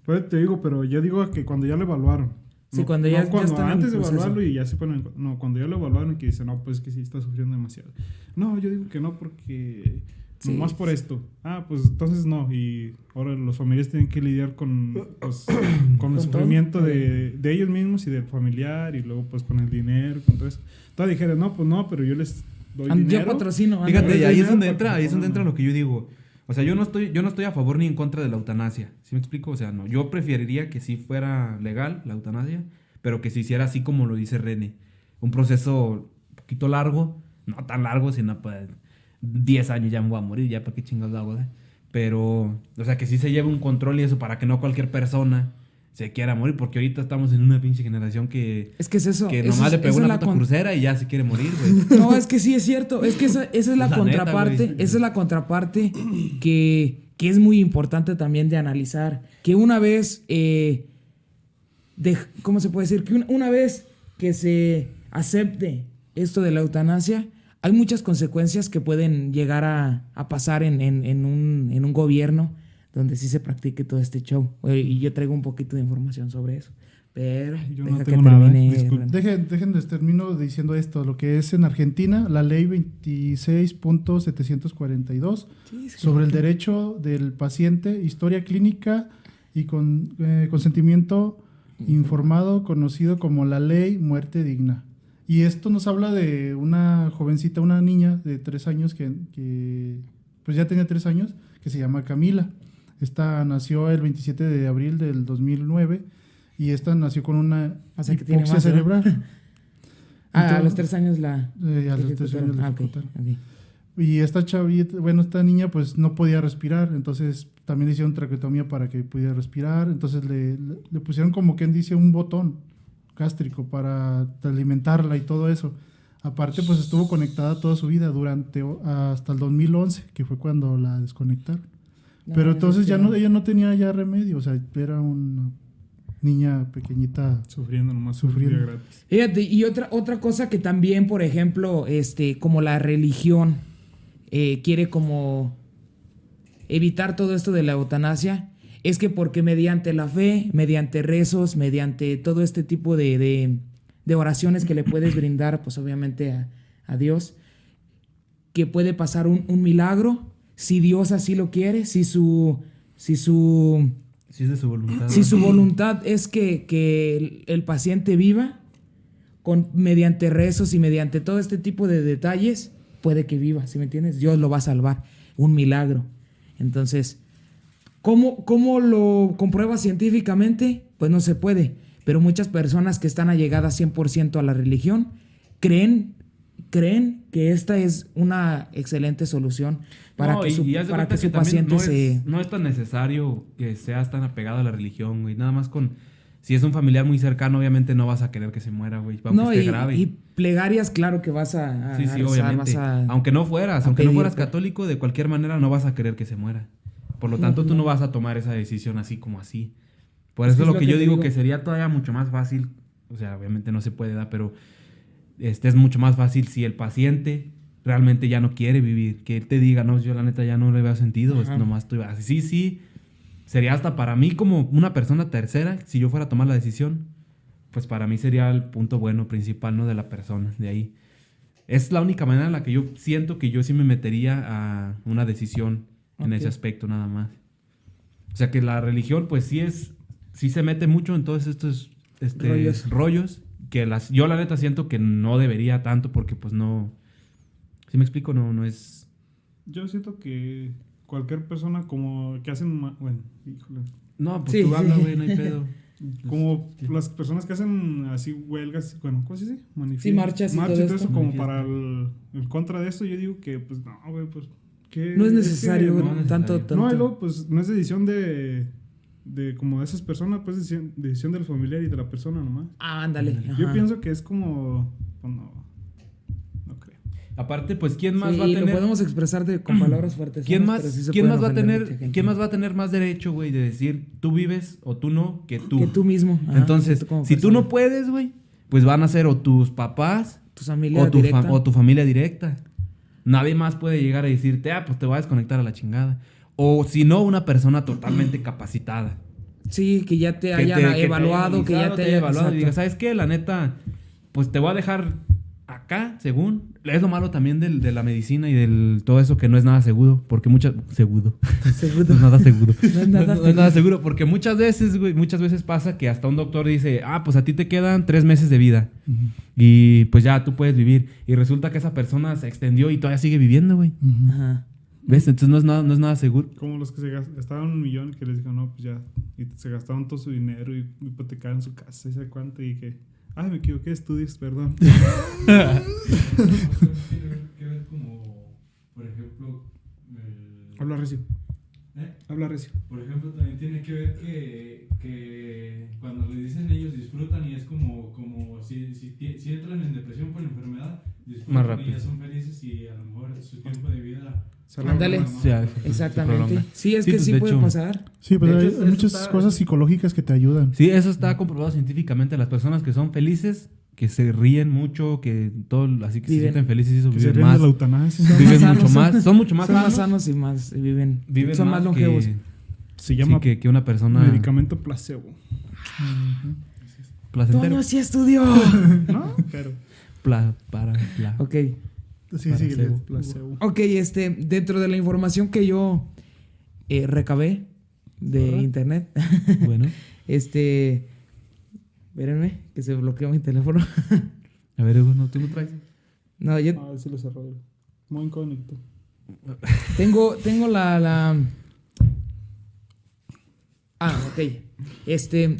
Pues te digo, pero yo digo que cuando ya lo evaluaron. Sí, cuando ya están antes de evaluarlo y ya se ponen. No, cuando ya lo evaluaron y que dicen, no, pues que sí está sufriendo demasiado. No, yo digo que no porque. Sí, nomás por esto. Pues entonces no. Y ahora los familiares tienen que lidiar con el sufrimiento de ellos mismos y del familiar y luego pues con el dinero, con todo eso. Entonces dijeron, no, pues no, pero yo les doy dinero. Yo patrocino. Fíjate, y ahí es donde entra lo que yo digo. O sea, yo no estoy a favor ni en contra de la eutanasia. ¿Sí me explico? O sea, no. Yo preferiría que sí fuera legal la eutanasia, pero que se hiciera así como lo dice René. Un proceso un poquito largo, no tan largo, sino pues 10 años ya me voy a morir, ya para qué chingados hago, ¿eh? Pero, o sea, que sí se lleve un control y eso para que no cualquier persona se quiera morir, porque ahorita estamos en una pinche generación que... Es que es eso. Que nomás le pegó una puta crucera y ya se quiere morir, güey. No, es que sí es cierto. Es que esa es la contraparte. Neta, esa es la contraparte que es muy importante también de analizar. Que una vez... ¿cómo se puede decir? Que una vez que se acepte esto de la eutanasia, hay muchas consecuencias que pueden llegar a pasar en un gobierno donde sí se practique todo este show. Y yo traigo un poquito de información sobre eso. Pero yo deja no que tengo nada, termine, disculpe. Dejen, les termino diciendo esto, lo que es en Argentina, la ley 26.742 sobre el derecho del paciente, historia clínica y consentimiento informado, conocido como la ley muerte digna. Y esto nos habla de una jovencita, una niña de 3 años que pues ya tenía 3 años, que se llama Camila. Esta nació el 27 de abril del 2009 y esta nació con una hipoxia cerebral. A los 3 años a los 3 años la okay. Y esta chavita, bueno, esta niña pues no podía respirar, entonces también le hicieron traqueotomía para que pudiera respirar, entonces le pusieron como quien dice un botón gástrico para alimentarla y todo eso. Aparte pues estuvo conectada toda su vida hasta el 2011, que fue cuando la desconectaron. Pero entonces ella no tenía ya remedio, o sea, era una niña pequeñita sufriendo nomás, sufriendo. Gratis. Fíjate, y otra cosa que también, por ejemplo, como la religión quiere como evitar todo esto de la eutanasia, es que porque mediante la fe, mediante rezos, mediante todo este tipo de oraciones que le puedes brindar, pues obviamente a Dios, que puede pasar un milagro, si Dios así lo quiere, si es de su voluntad. Si su voluntad es que el paciente viva, mediante rezos y mediante todo este tipo de detalles, puede que viva, ¿sí me entiendes? Dios lo va a salvar, un milagro. Entonces, ¿cómo lo comprueba científicamente? Pues no se puede, pero muchas personas que están allegadas 100% a la religión creen que esta es una excelente solución para que su paciente no es tan necesario que seas tan apegado a la religión, güey. Nada más si es un familiar muy cercano, obviamente no vas a querer que se muera, güey. Aunque esté grave. Y plegarias, claro que vas a sí, rezar, obviamente. Aunque no fueras católico, de cualquier manera no vas a querer que se muera. Por lo tanto, tú no vas a tomar esa decisión así como así. Por eso es lo que yo digo que sería todavía mucho más fácil. O sea, obviamente no se puede dar, pero es mucho más fácil si el paciente realmente ya no quiere vivir. Que él te diga, no, yo la neta ya no le veo sentido. Nomás estoy así. Sí. Sería hasta para mí como una persona tercera, si yo fuera a tomar la decisión, pues para mí sería el punto bueno principal, ¿no? De la persona, de ahí. Es la única manera en la que yo siento que yo sí me metería a una decisión en ese aspecto nada más. O sea que la religión pues sí se mete mucho en todos estos rollos que yo la neta siento que no debería tanto porque pues no... ¿Sí me explico? No es... Yo siento que cualquier persona como que hacen... Bueno, híjole. No, pues tú habla, güey, no hay pedo. Como las personas que hacen así huelgas, bueno, ¿cómo se dice? Marchas y todo eso como para en contra de esto, yo digo que pues no, güey, pues... No es necesario, tanto. No, y luego pues no es decisión de como de esas personas, pues decisión del familiar y de la persona nomás. Ándale. Yo pienso que es como... Pues, no creo. Aparte, pues, ¿quién más va a tener...? Lo podemos expresar con palabras fuertes. ¿Quién más va a tener más derecho, güey, de decir tú vives o tú no que tú? Que tú mismo. Entonces, si tú no puedes, güey, pues van a ser o tus papás tu familia directa. O tu familia directa. Nadie más puede llegar a decirte, pues te voy a desconectar a la chingada. O si no, una persona totalmente capacitada. Sí, que ya te haya evaluado, que ya te haya evaluado y diga, ¿sabes qué? La neta, pues te voy a dejar acá, según. Es lo malo también de la medicina y del todo eso que no es nada seguro, porque seguro. No es nada seguro. No es nada seguro, porque muchas veces pasa que hasta un doctor dice, pues a ti te quedan 3 meses de vida. Uh-huh. Y pues ya tú puedes vivir. Y resulta que esa persona se extendió y todavía sigue viviendo, güey. Uh-huh. Ajá. ¿Ves? Entonces no es nada seguro. Como los que se gastaban 1 millón y que les dijeron, no, pues ya. Y se gastaron todo su dinero y hipotecaron su casa y sé cuánto y que... me equivoqué de estudios, perdón. Tiene que ver como, por ejemplo... Habla recio. Habla recio. Por ejemplo, también tiene que ver que cuando le dicen ellos disfrutan y es como si entran en depresión por enfermedad, disfrutan más rápido. Y ya son felices y a lo mejor su tiempo de vida... Ándale, exactamente. Sí, es que sí puede pasar. Sí, pero hay muchas cosas psicológicas que te ayudan. Sí, eso está comprobado científicamente. Las personas que son felices, que se ríen mucho, que todo, así que se Viven. sienten felices y eso, Que se viven ríen de más. la eutanasia. Viven más mucho sanos, más, son mucho más Son más sanos. sanos y más viven Viven son más longevos. Se llama que una persona medicamento placebo. placentero. Toño sí estudió. ¿No? Pero Ok. Sí, sí, placebo. Ok, dentro de la información que yo recabé de internet, Bueno, espérenme, que se bloqueó mi teléfono. a ver, Hugo, ¿tú no traes? No, yo A ver si lo cerró. Muy incógnito. tengo la... Ah, ok.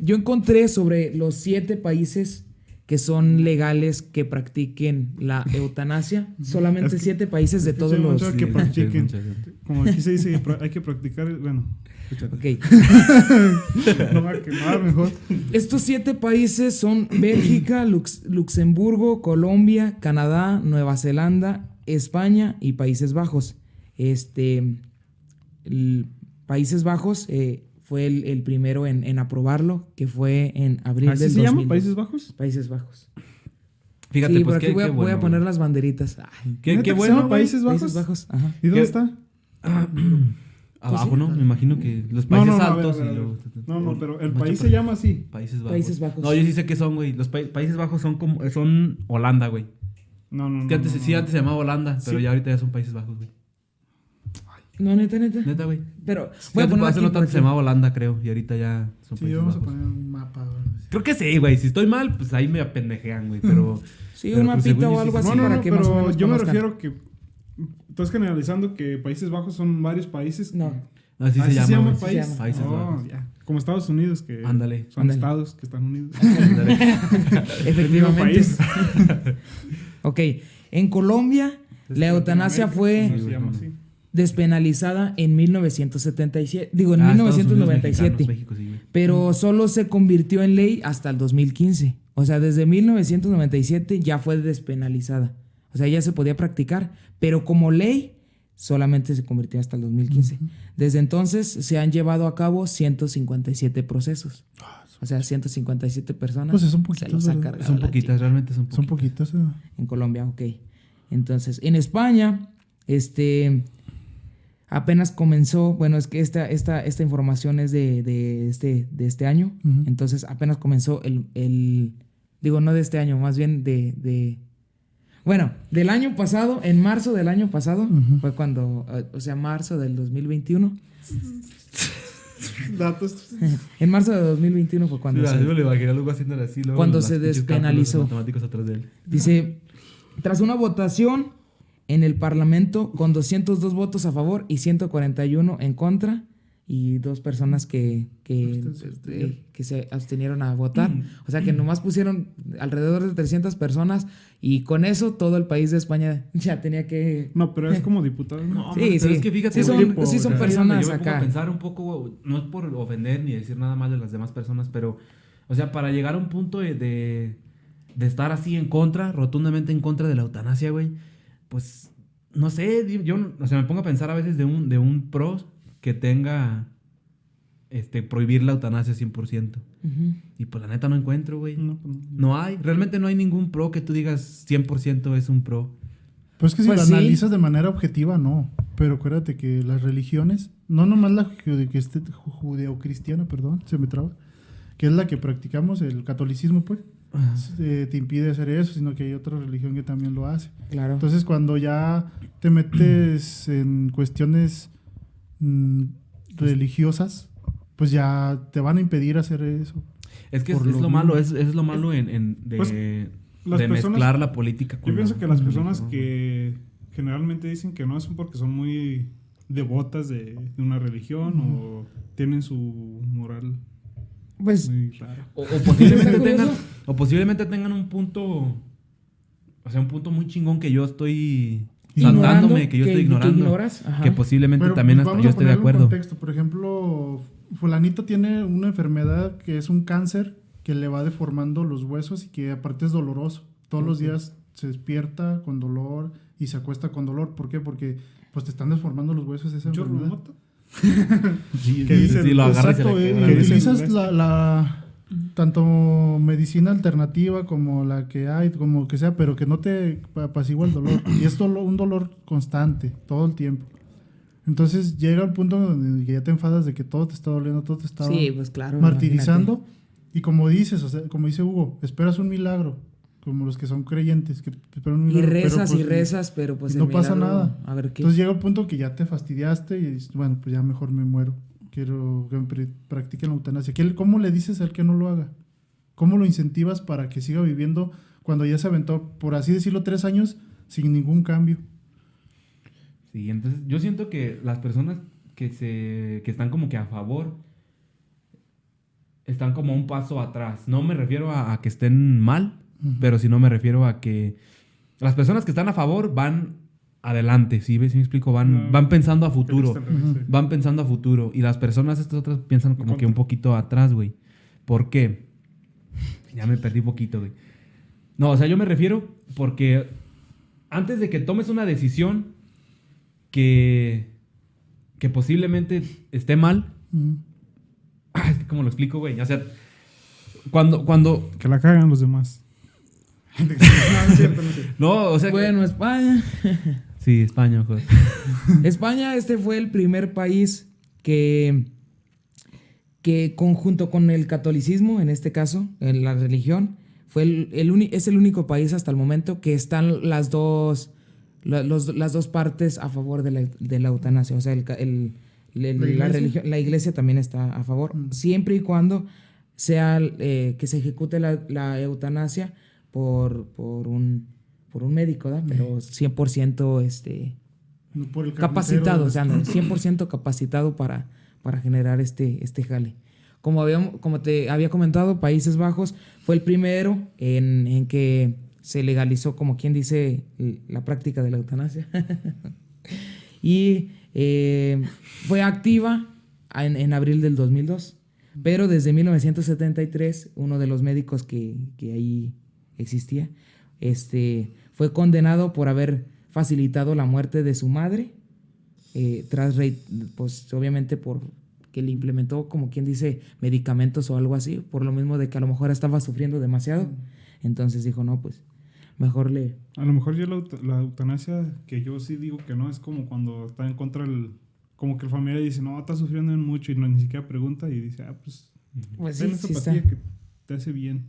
Yo encontré sobre los 7 países que son legales que practiquen la eutanasia. Solamente Es que- 7 países de es que todos sí, los... mucho que Sí, practiquen. mucha gente. Como aquí se dice, hay que practicar. Bueno, escúchate. Ok. No va a quemar mejor. Estos 7 países son Bélgica, Luxemburgo, Colombia, Canadá, Nueva Zelanda, España y Países Bajos. Países Bajos fue el primero en aprobarlo, que fue en abril ¿Así del se llama? 2002. ¿Países Bajos? Países Bajos. Fíjate, Sí, pues por aquí voy a bueno, poner güey. las banderitas. Ay, Qué ¿Neta que se bueno, llama güey. Países Bajos? Países Bajos, ajá. ¿Y dónde ¿Qué? está? Abajo, ¿no? Me imagino que los No, países no, a ver, altos a ver, y a ver. luego... No, pero el Macho, país se pero- llama así. Países Bajos. Países Bajos. No, yo sí sé qué son, güey. Los Países Bajos son Holanda, güey. No. Es que antes, no, sí, no. antes se llamaba Holanda, pero Sí. ya ahorita ya son Países Bajos, güey. No, neta. Neta, güey. Pero Sí, voy a antes poner hace aquí no tanto porque- se llamaba Holanda, creo, y ahorita ya son Sí, Países vamos a Bajos. poner un mapa. Creo que sí, güey. Si estoy mal, pues ahí me apendejean, güey, pero... Sí, pero, un pues, mapita según o yo algo sí- así No, para que más o pero menos yo me conozcan. refiero que estás generalizando que Países Bajos son varios países. No. Así Así se llama, güey. país. se llama. Países Oh, Bajos. ya. Como Estados Unidos, que Ándale. son Ándale. estados que están unidos. Ándale. Efectivamente. país. Ok. En Colombia, la eutanasia fue No se llama así. despenalizada en 1977. Digo, en Ah, Estados Unidos, 1997. mexicanos, México, sí, güey. Pero solo se convirtió en ley hasta el 2015. O sea, desde 1997 ya fue despenalizada. O sea, ya se podía practicar, pero como ley solamente se convirtió hasta el 2015. Desde entonces se han llevado a cabo 157 procesos. O sea, 157 personas. Pues son se poquitos, los han ¿verdad? cargado Son la poquitas, realmente son Son poquitas. poquitas. en Colombia, ok. Entonces, en España, apenas comenzó, bueno, es que esta información es de este año, Ujú. entonces apenas comenzó digo, no de este año, más bien bueno, del año pasado, en marzo del año pasado, Ujú. fue cuando, o sea, marzo del 2021, Datos. en marzo de 2021 fue cuando Sí, se- yo le imaginé luego haciéndole así. Luego Cuando las se pinches despenalizó. cálculos matemáticos atrás de él. Dice, tras una votación en el Parlamento con 202 votos a favor y 141 en contra y 2 personas que se abstenieron a votar. O sea que nomás pusieron alrededor de 300 personas y con eso todo el país de España ya tenía que... No, pero es como diputado. ¿no? No, Sí, man, pero sí. es que fíjate, Sí son- güey, sí son o sea, personas yo me pongo acá. a pensar un poco, no es por ofender ni decir nada mal de las demás personas, pero, o sea, para llegar a un punto de estar así en contra, rotundamente en contra de la eutanasia, güey, pues, no sé, yo, o sea, me pongo a pensar a veces de un pro que tenga, prohibir la eutanasia 100%. Ujú. Y pues la neta no encuentro, güey. No, pues no. No hay, realmente no hay ningún pro que tú digas 100% es un pro. Pues que si Pues lo sí. analizas de manera objetiva, no. Pero acuérdate que las religiones, no nomás la judeocristiana, perdón, se me traba, que es la que practicamos, el catolicismo, pues, te impide hacer eso, sino que hay otra religión que también lo hace. Claro. Entonces, cuando ya te metes en cuestiones religiosas, pues ya te van a impedir hacer eso. Es que Por es lo lo malo, mismo. es lo malo de, Pues, las de personas- mezclar la política con Yo pienso la- que las personas ¿no? que generalmente dicen que no es porque son muy devotas de una religión o tienen su moral Pues muy rara. O posiblemente Está tengan, curioso. o posiblemente tengan un punto, o sea, un punto muy chingón que yo estoy ignorando, saltándome, que yo estoy ignorando, ignoras, ajá. que posiblemente Pero, también pues, hasta vamos yo a esté de ponerlo en acuerdo. contexto. Por ejemplo, fulanito tiene una enfermedad que es un cáncer que le va deformando los huesos y que aparte es doloroso. Todos los días se despierta con dolor y se acuesta con dolor. ¿Por qué? Porque pues te están deformando los huesos de esa enfermedad. Sí, ¿Qué dicen? sí, lo agarras y se Exacto, le y quebra, ¿Qué güey. dicen? utilizas tanto medicina alternativa como la que hay, como que sea, pero que no te apacigua el dolor. Y es un dolor constante, todo el tiempo. Entonces llega el punto donde ya te enfadas de que todo te está doliendo, todo te está Sí, pues claro. martirizando. Imagínate. Y como dices, o sea, como dice Hugo, esperas un milagro, como los que son creyentes, que esperan un Y milagro. rezas pero, y rezas, pero pues y no el pasa milagro, nada. A ver qué. Entonces llega el punto que ya te fastidiaste y dices, bueno, pues ya mejor me muero. Quiero que practiquen la eutanasia. ¿Cómo le dices al que no lo haga? ¿Cómo lo incentivas para que siga viviendo cuando ya se aventó, por así decirlo, 3 años sin ningún cambio? Sí, entonces yo siento que las personas que están como que a favor están como un paso atrás. No me refiero a que estén mal, pero sí no me refiero a que las personas que están a favor van adelante, ¿sí? ¿Sí me explico? Van pensando a futuro. Van pensando a futuro. Y las personas, estas otras, piensan como que un poquito atrás, güey. ¿Por qué? Ya me perdí poquito, güey. No, o sea, yo me refiero porque antes de que tomes una decisión que posiblemente esté mal, es que ¿cómo lo explico, güey? O sea, cuando... Que la cagan los demás. No es cierto, no es cierto. No, o sea... Bueno, España. Sí, España, joder. España, fue el primer país que conjunto con el catolicismo, en este caso, en la religión, es el único país hasta el momento que están las dos partes a favor de la eutanasia. O sea, la iglesia también está a favor, siempre y cuando sea que se ejecute la eutanasia por un médico, ¿verdad? Pero 100% Por el capacitado, o sea, 100% capacitado para generar este jale. Como te había comentado, Países Bajos fue el primero en que se legalizó, como quien dice, la práctica de la eutanasia. Y fue activa en abril del 2002. Pero desde 1973, uno de los médicos que ahí existía, fue condenado por haber facilitado la muerte de su madre, pues obviamente por que le implementó, como quien dice, medicamentos o algo así, por lo mismo de que a lo mejor estaba sufriendo demasiado. Entonces dijo, no, pues mejor le... A lo mejor ya la eutanasia, que yo sí digo que no, es como cuando está en contra como que el familiar dice, no, está sufriendo mucho y no ni siquiera pregunta y dice, pues sí, ten esta sí pastilla está. que te hace bien.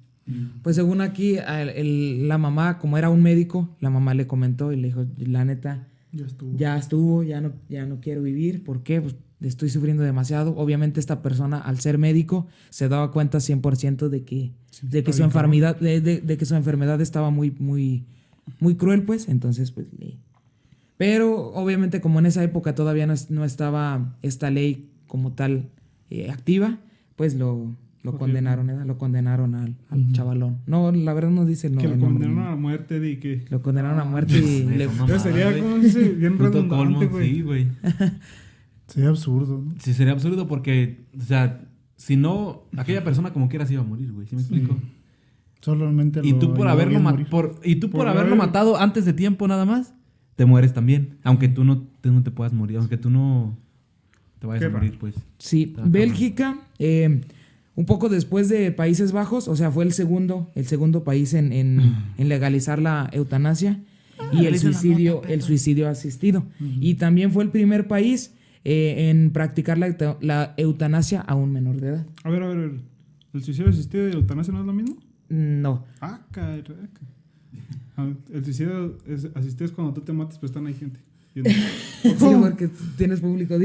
Pues según aquí, la mamá, como era un médico, la mamá le comentó y le dijo, la neta, ya estuvo, ya no quiero vivir. ¿Por qué? Pues estoy sufriendo demasiado. Obviamente esta persona, al ser médico, se daba cuenta 100% de que su enfermedad, de que su enfermedad estaba muy, muy, muy cruel, pues. Entonces, pues Pero obviamente como en esa época todavía no estaba esta ley como tal activa, pues lo condenaron, ¿verdad? Lo condenaron al chavalón. No, la verdad no dice el nombre. Que lo condenaron a la muerte de que... Lo condenaron a muerte y le... sería como dice, bien redundante, güey. Sí, güey. Sería absurdo, ¿no? Sí, sería absurdo porque, o sea, si no, aquella persona como quiera se iba a morir, güey. ¿Sí me explico? Solamente Y tú por haberlo matado antes de tiempo nada más, te mueres también. Aunque tú no te puedas morir, aunque tú no te vayas a morir, pues. Sí, Bélgica, un poco después de Países Bajos, o sea, fue el segundo país en legalizar la eutanasia y el suicidio asistido. Y también fue el primer país en practicar la eutanasia a un menor de edad. A ver, ¿el suicidio asistido y la eutanasia no es lo mismo? No. Caraca. El suicidio asistido es cuando tú te matas, pero están ahí gente. Sí, porque tienes público.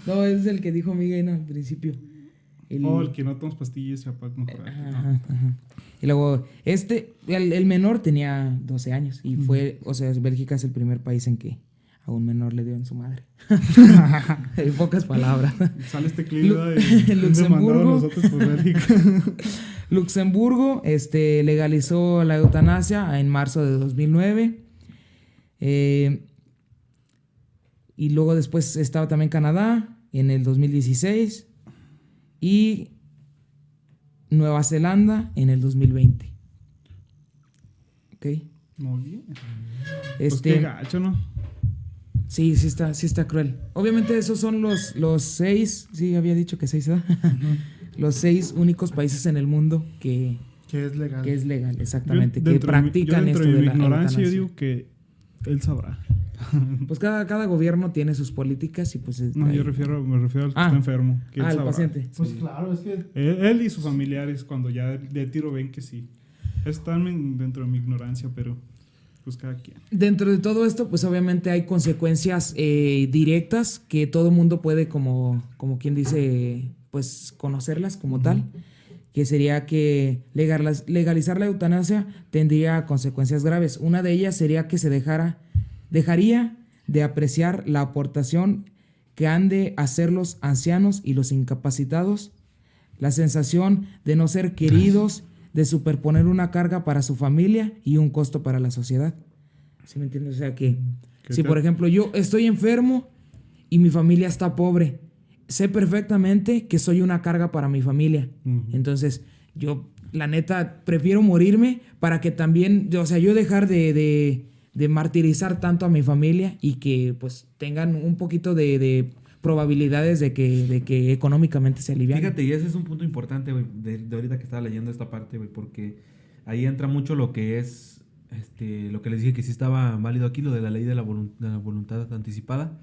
No, es el que dijo Miguel al principio. El que no tomas pastillas para mejorar. Ajá. Y luego, el menor tenía 12 años y fue, o sea, Bélgica es el primer país en que a un menor le dio en su madre. En pocas palabras. Sale este clip de Luxemburgo. Nosotros por Bélgica. Luxemburgo legalizó la eutanasia en marzo de 2009. Y luego después estaba también Canadá en el 2016 y Nueva Zelanda en el 2020. ¿Ok? Muy bien. Pues qué gacho, ¿no? Sí está cruel. Obviamente esos son los 6, sí, había dicho que 6, ¿verdad? los 6 únicos países en el mundo que es legal. Que es legal, exactamente. Yo, que practican dentro esto de de la ignorancia, yo eutanasia. digo que él sabrá. Pues cada gobierno tiene sus políticas y pues... No, ahí- me refiero al que está enfermo. Que él el sabrá. paciente. Pues Sí. claro, es que Él y sus familiares, cuando ya de tiro ven que sí. Están dentro de mi ignorancia, pero pues cada quien. Dentro de todo esto, pues obviamente hay consecuencias directas que todo mundo puede, como quien dice, pues conocerlas como tal, que sería que legalizar la eutanasia tendría consecuencias graves. Una de ellas sería que se dejaría de apreciar la aportación que han de hacer los ancianos y los incapacitados, la sensación de no ser queridos, de superponer una carga para su familia y un costo para la sociedad. ¿Sí me entiendes? O sea que si por ejemplo yo estoy enfermo y mi familia está pobre, sé perfectamente que soy una carga para mi familia. Entonces yo, la neta, prefiero morirme para que también, o sea, yo dejar de martirizar tanto a mi familia y que pues tengan un poquito de probabilidades de que económicamente se alivian. Fíjate, y ese es un punto importante, güey, de ahorita que estaba leyendo esta parte, güey, porque ahí entra mucho lo que es, lo que les dije que sí estaba válido aquí, lo de la ley de la voluntad anticipada.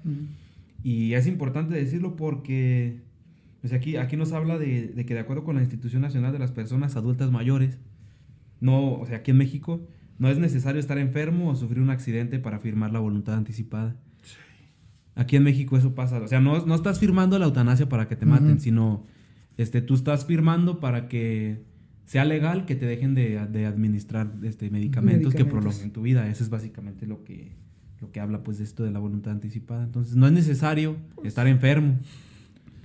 Y es importante decirlo porque pues aquí nos habla de que de acuerdo con la Institución Nacional de las Personas Adultas Mayores, no, o sea, aquí en México, no es necesario estar enfermo o sufrir un accidente para firmar la voluntad anticipada. Aquí en México eso pasa. O sea, no estás firmando la eutanasia para que te maten, sino tú estás firmando para que sea legal que te dejen de administrar medicamentos que prolonguen tu vida. Eso es básicamente lo que habla pues de esto de la voluntad anticipada. Entonces, no es necesario estar enfermo.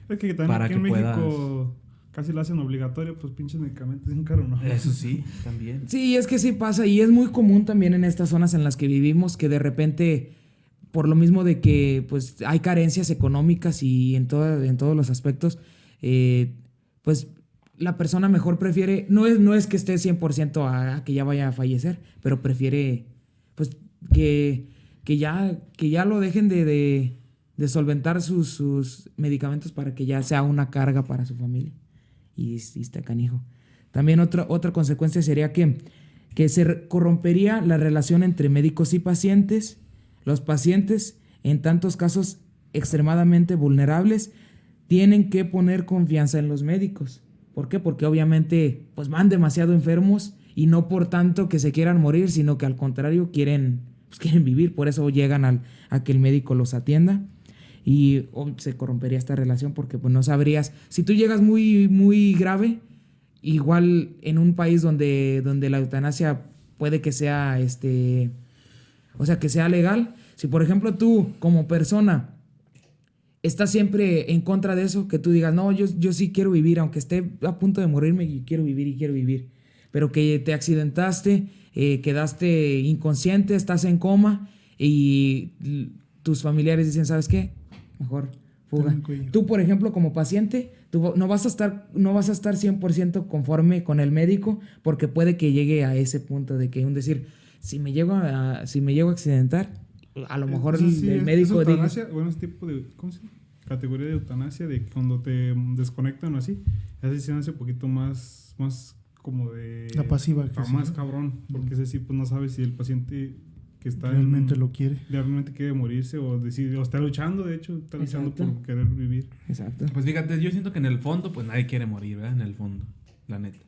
Es que también Para aquí que en México casi lo hacen obligatorio, pues pinches medicamentos bien caros, ¿no? Eso sí, también. Sí, es que sí pasa y es muy común también en estas zonas en las que vivimos que de repente, por lo mismo de que pues hay carencias económicas y en todos los aspectos, pues la persona mejor prefiere, no es que esté 100% a que ya vaya a fallecer, pero prefiere pues que ya lo dejen de solventar sus medicamentos para que ya sea una carga para su familia. Y está canijo. También otra consecuencia sería que se corrompería la relación entre médicos y pacientes. Los pacientes, en tantos casos extremadamente vulnerables, tienen que poner confianza en los médicos. ¿Por qué? Porque obviamente pues van demasiado enfermos y no por tanto que se quieran morir, sino que al contrario quieren vivir. Por eso llegan a que el médico los atienda. Y se corrompería esta relación porque pues no sabrías. Si tú llegas muy, muy grave, igual en un país donde la eutanasia puede que sea que sea legal. Si por ejemplo tú como persona estás siempre en contra de eso, que tú digas, no, yo sí quiero vivir, aunque esté a punto de morirme, y quiero vivir. Pero que te accidentaste, quedaste inconsciente, estás en coma y tus familiares dicen, ¿sabes qué? Mejor fuga. Tú, por ejemplo, como paciente, tú no vas a estar 100% conforme con el médico porque puede que llegue a ese punto de que decir, si me llego a accidentar, a lo mejor el médico diga... Bueno, ese tipo de... ¿Cómo se llama? Categoría de eutanasia, de cuando te desconectan o así, así se hace un poquito más como de... La pasiva. Más cabrón, porque ese sí, pues no sabes si el paciente que está realmente lo quiere. Realmente quiere morirse o está luchando, de hecho, está luchando por querer vivir. Exacto. Pues fíjate, yo siento que en el fondo, pues nadie quiere morir, ¿verdad? En el fondo, la neta.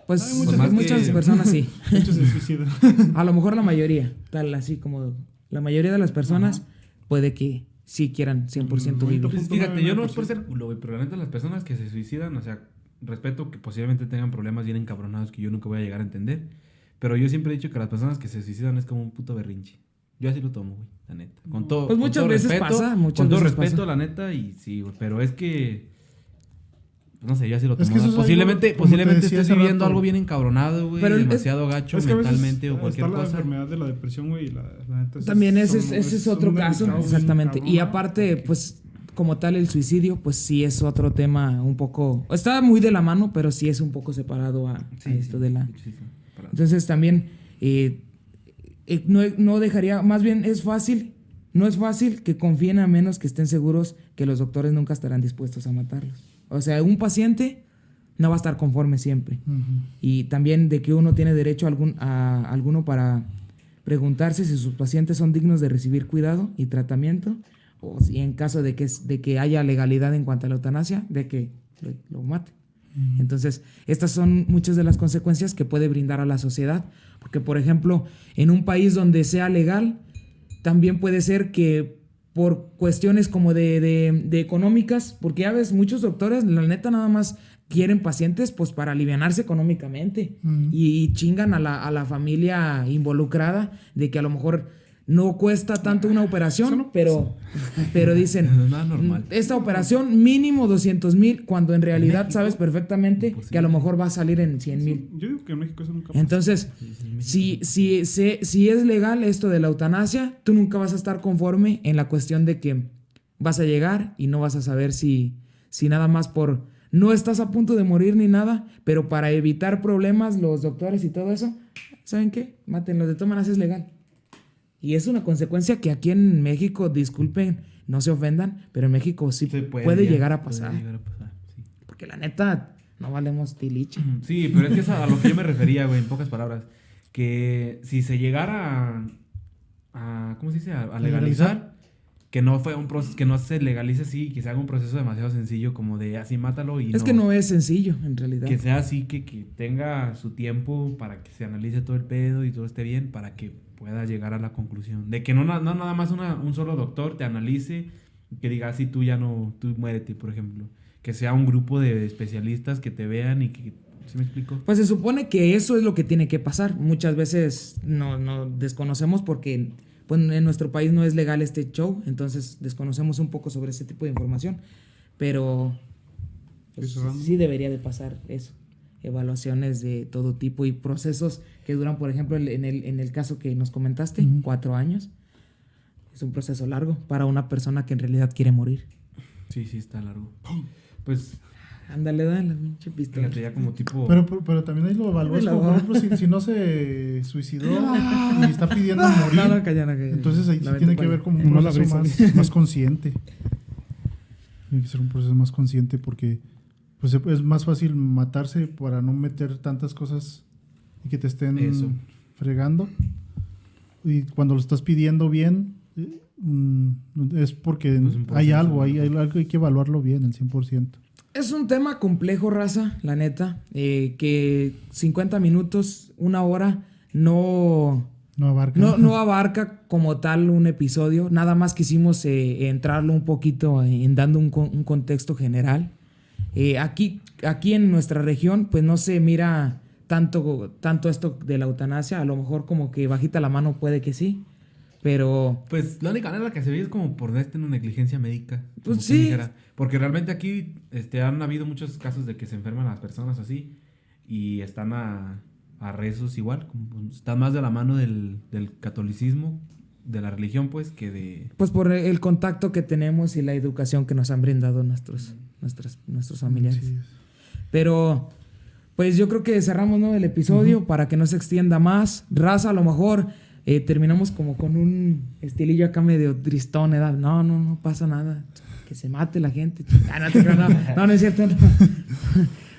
Pues Hay muchas personas sí. Muchos se suicidan. A lo mejor la mayoría, tal así como la mayoría de las personas puede que sí quieran 100% vivir. Pues fíjate, yo no es por ser culo, güey, pero la neta las personas que se suicidan, o sea, respeto que posiblemente tengan problemas bien encabronados que yo nunca voy a llegar a entender, pero yo siempre he dicho que las personas que se suicidan es como un puto berrinche. Yo así lo tomo, güey, la neta. Con todo, pues muchas con todo veces respeto, pasa, con todo respeto, la neta, y sí, güey, pero es que no sé, yo así lo tomo. Es que posiblemente estés viviendo algo bien encabronado, güey, pero demasiado gacho mentalmente o cualquier cosa. La cosa. enfermedad de la depresión, güey, la neta. También ese es otro caso, exactamente. Y aparte, pues como tal el suicidio, pues sí es otro tema un poco... Está muy de la mano, pero sí es un poco separado a esto de la... Entonces también no dejaría... Más bien no es fácil que confíen a menos que estén seguros que los doctores nunca estarán dispuestos a matarlos. O sea, un paciente no va a estar conforme siempre. Ujú. Y también de que uno tiene derecho a alguno para preguntarse si sus pacientes son dignos de recibir cuidado y tratamiento, o si en caso de que haya legalidad en cuanto a la eutanasia, de que lo mate. Entonces, estas son muchas de las consecuencias que puede brindar a la sociedad, porque por ejemplo, en un país donde sea legal, también puede ser que por cuestiones como de económicas, porque ya ves, muchos doctores, la neta, nada más quieren pacientes pues para alivianarse económicamente y chingan a la familia involucrada de que a lo mejor no cuesta tanto una operación, pero dicen, No es nada normal. esta operación mínimo 200,000, cuando en realidad sabes perfectamente que a lo mejor va a salir en 100,000. Yo digo que en México eso nunca pasa. Entonces, si es legal esto de la eutanasia, tú nunca vas a estar conforme en la cuestión de que vas a llegar y no vas a saber si nada más por... No estás a punto de morir ni nada, pero para evitar problemas, los doctores y todo eso, ¿saben qué? Mátenlo, de todas maneras es legal. Y es una consecuencia que aquí en México, disculpen, no se ofendan, pero en México sí puede llegar a pasar. Puede llegar a pasar, sí. Porque la neta, no valemos tiliche. Sí, pero es que es a lo que yo me refería, güey, en pocas palabras. Que si se llegara a ¿cómo se dice? A legalizar, que no fue un proceso, que no se legalice así, que se haga un proceso demasiado sencillo como de así mátalo y es que no es sencillo, en realidad. que sea así, que tenga su tiempo para que se analice todo el pedo y todo esté bien, para que pueda llegar a la conclusión. De que no nada más un solo doctor te analice y que diga así, tú muérete, por ejemplo. Que sea un grupo de especialistas que te vean y que... ¿Sí me explico? Pues se supone que eso es lo que tiene que pasar. Muchas veces no desconocemos porque pues, en nuestro país no es legal este show, entonces desconocemos un poco sobre ese tipo de información. Pero pues, sí debería de pasar eso. Evaluaciones de todo tipo y procesos que duran, por ejemplo, en el caso que nos comentaste, 4 años. Es un proceso largo para una persona que en realidad quiere morir. Sí, está largo. Pues... Ándale, dale, pinche pistola. Fíjate, ya como tipo... Pero también ahí lo evalúas, como, por ejemplo, si no se suicidó y está pidiendo morir, No, calla. entonces ahí sí tiene que ver como un proceso más consciente. Tiene que ser un proceso más consciente porque pues es más fácil matarse para no meter tantas cosas y que te estén fregando. Y cuando lo estás pidiendo bien, es porque pues hay algo, hay que evaluarlo bien, el 100%. Es un tema complejo, raza, la neta, que 50 minutos, 1 hora, no abarca como tal un episodio. Nada más quisimos entrarlo un poquito en dando un contexto general. Aquí en nuestra región, pues no se mira tanto esto de la eutanasia. A lo mejor como que bajita la mano puede que sí, pero... Pues la única manera que se ve es como por una negligencia médica. Pues sí. Dijera. Porque realmente aquí han habido muchos casos de que se enferman las personas así y están a rezos igual. Como, están más de la mano del catolicismo, de la religión, pues, que de... Pues por el contacto que tenemos y la educación que nos han brindado nuestros familiares. Sí. Pero, pues yo creo que cerramos, ¿no?, el episodio para que no se extienda más. Raza, a lo mejor terminamos como con un estilillo acá medio tristón, ¿eh? No pasa nada. Que se mate la gente. No es cierto. No.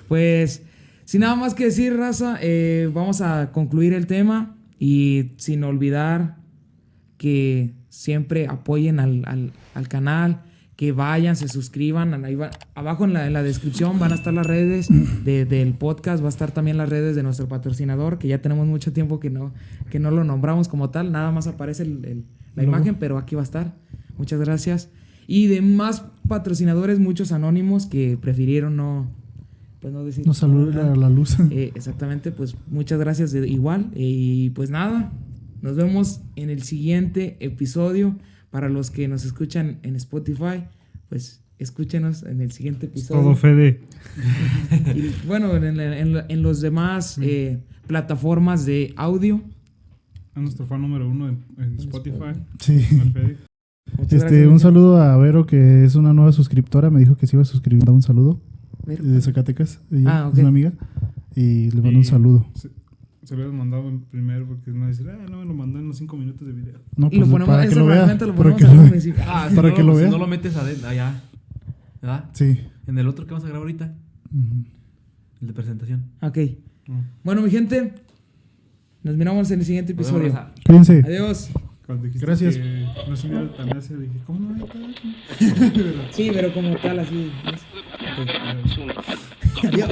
Pues, sin nada más que decir, raza, vamos a concluir el tema y sin olvidar que siempre apoyen al canal, que vayan, se suscriban. Abajo en la descripción van a estar las redes del podcast, va a estar también las redes de nuestro patrocinador, que ya tenemos mucho tiempo que no lo nombramos como tal, nada más aparece la imagen, pero aquí va a estar. Muchas gracias. Y de más patrocinadores, muchos anónimos que prefirieron no decir. No saludar a la luz. Exactamente, pues muchas gracias igual. Y pues nada, nos vemos en el siguiente episodio. Para los que nos escuchan en Spotify, pues escúchenos en el siguiente episodio. Todo Fede. Y bueno, en los demás plataformas de audio. Es nuestro fan número 1 en Spotify. Sí. Fede. Un saludo a Vero, que es una nueva suscriptora. Me dijo que se iba a suscribir. Un saludo. De Zacatecas. Ella es una amiga. Y le mando un saludo. Se lo habías mandado en primero porque no dice, no me lo mandó en los 5 minutos de video. No, pues lo ponemos, para que lo vea. para que lo vea. Si no lo metes allá. ¿Verdad? Sí. En el otro que vamos a grabar ahorita. El de presentación. Ok. Bueno, mi gente, nos miramos en el siguiente Nos vemos, episodio. raza. Cuídense. Adiós. Cuando dijiste Gracias. que no se mira eutanasia, dije, ¿cómo no hay eutanasia? Sí, pero como tal, así. Ok. Adiós.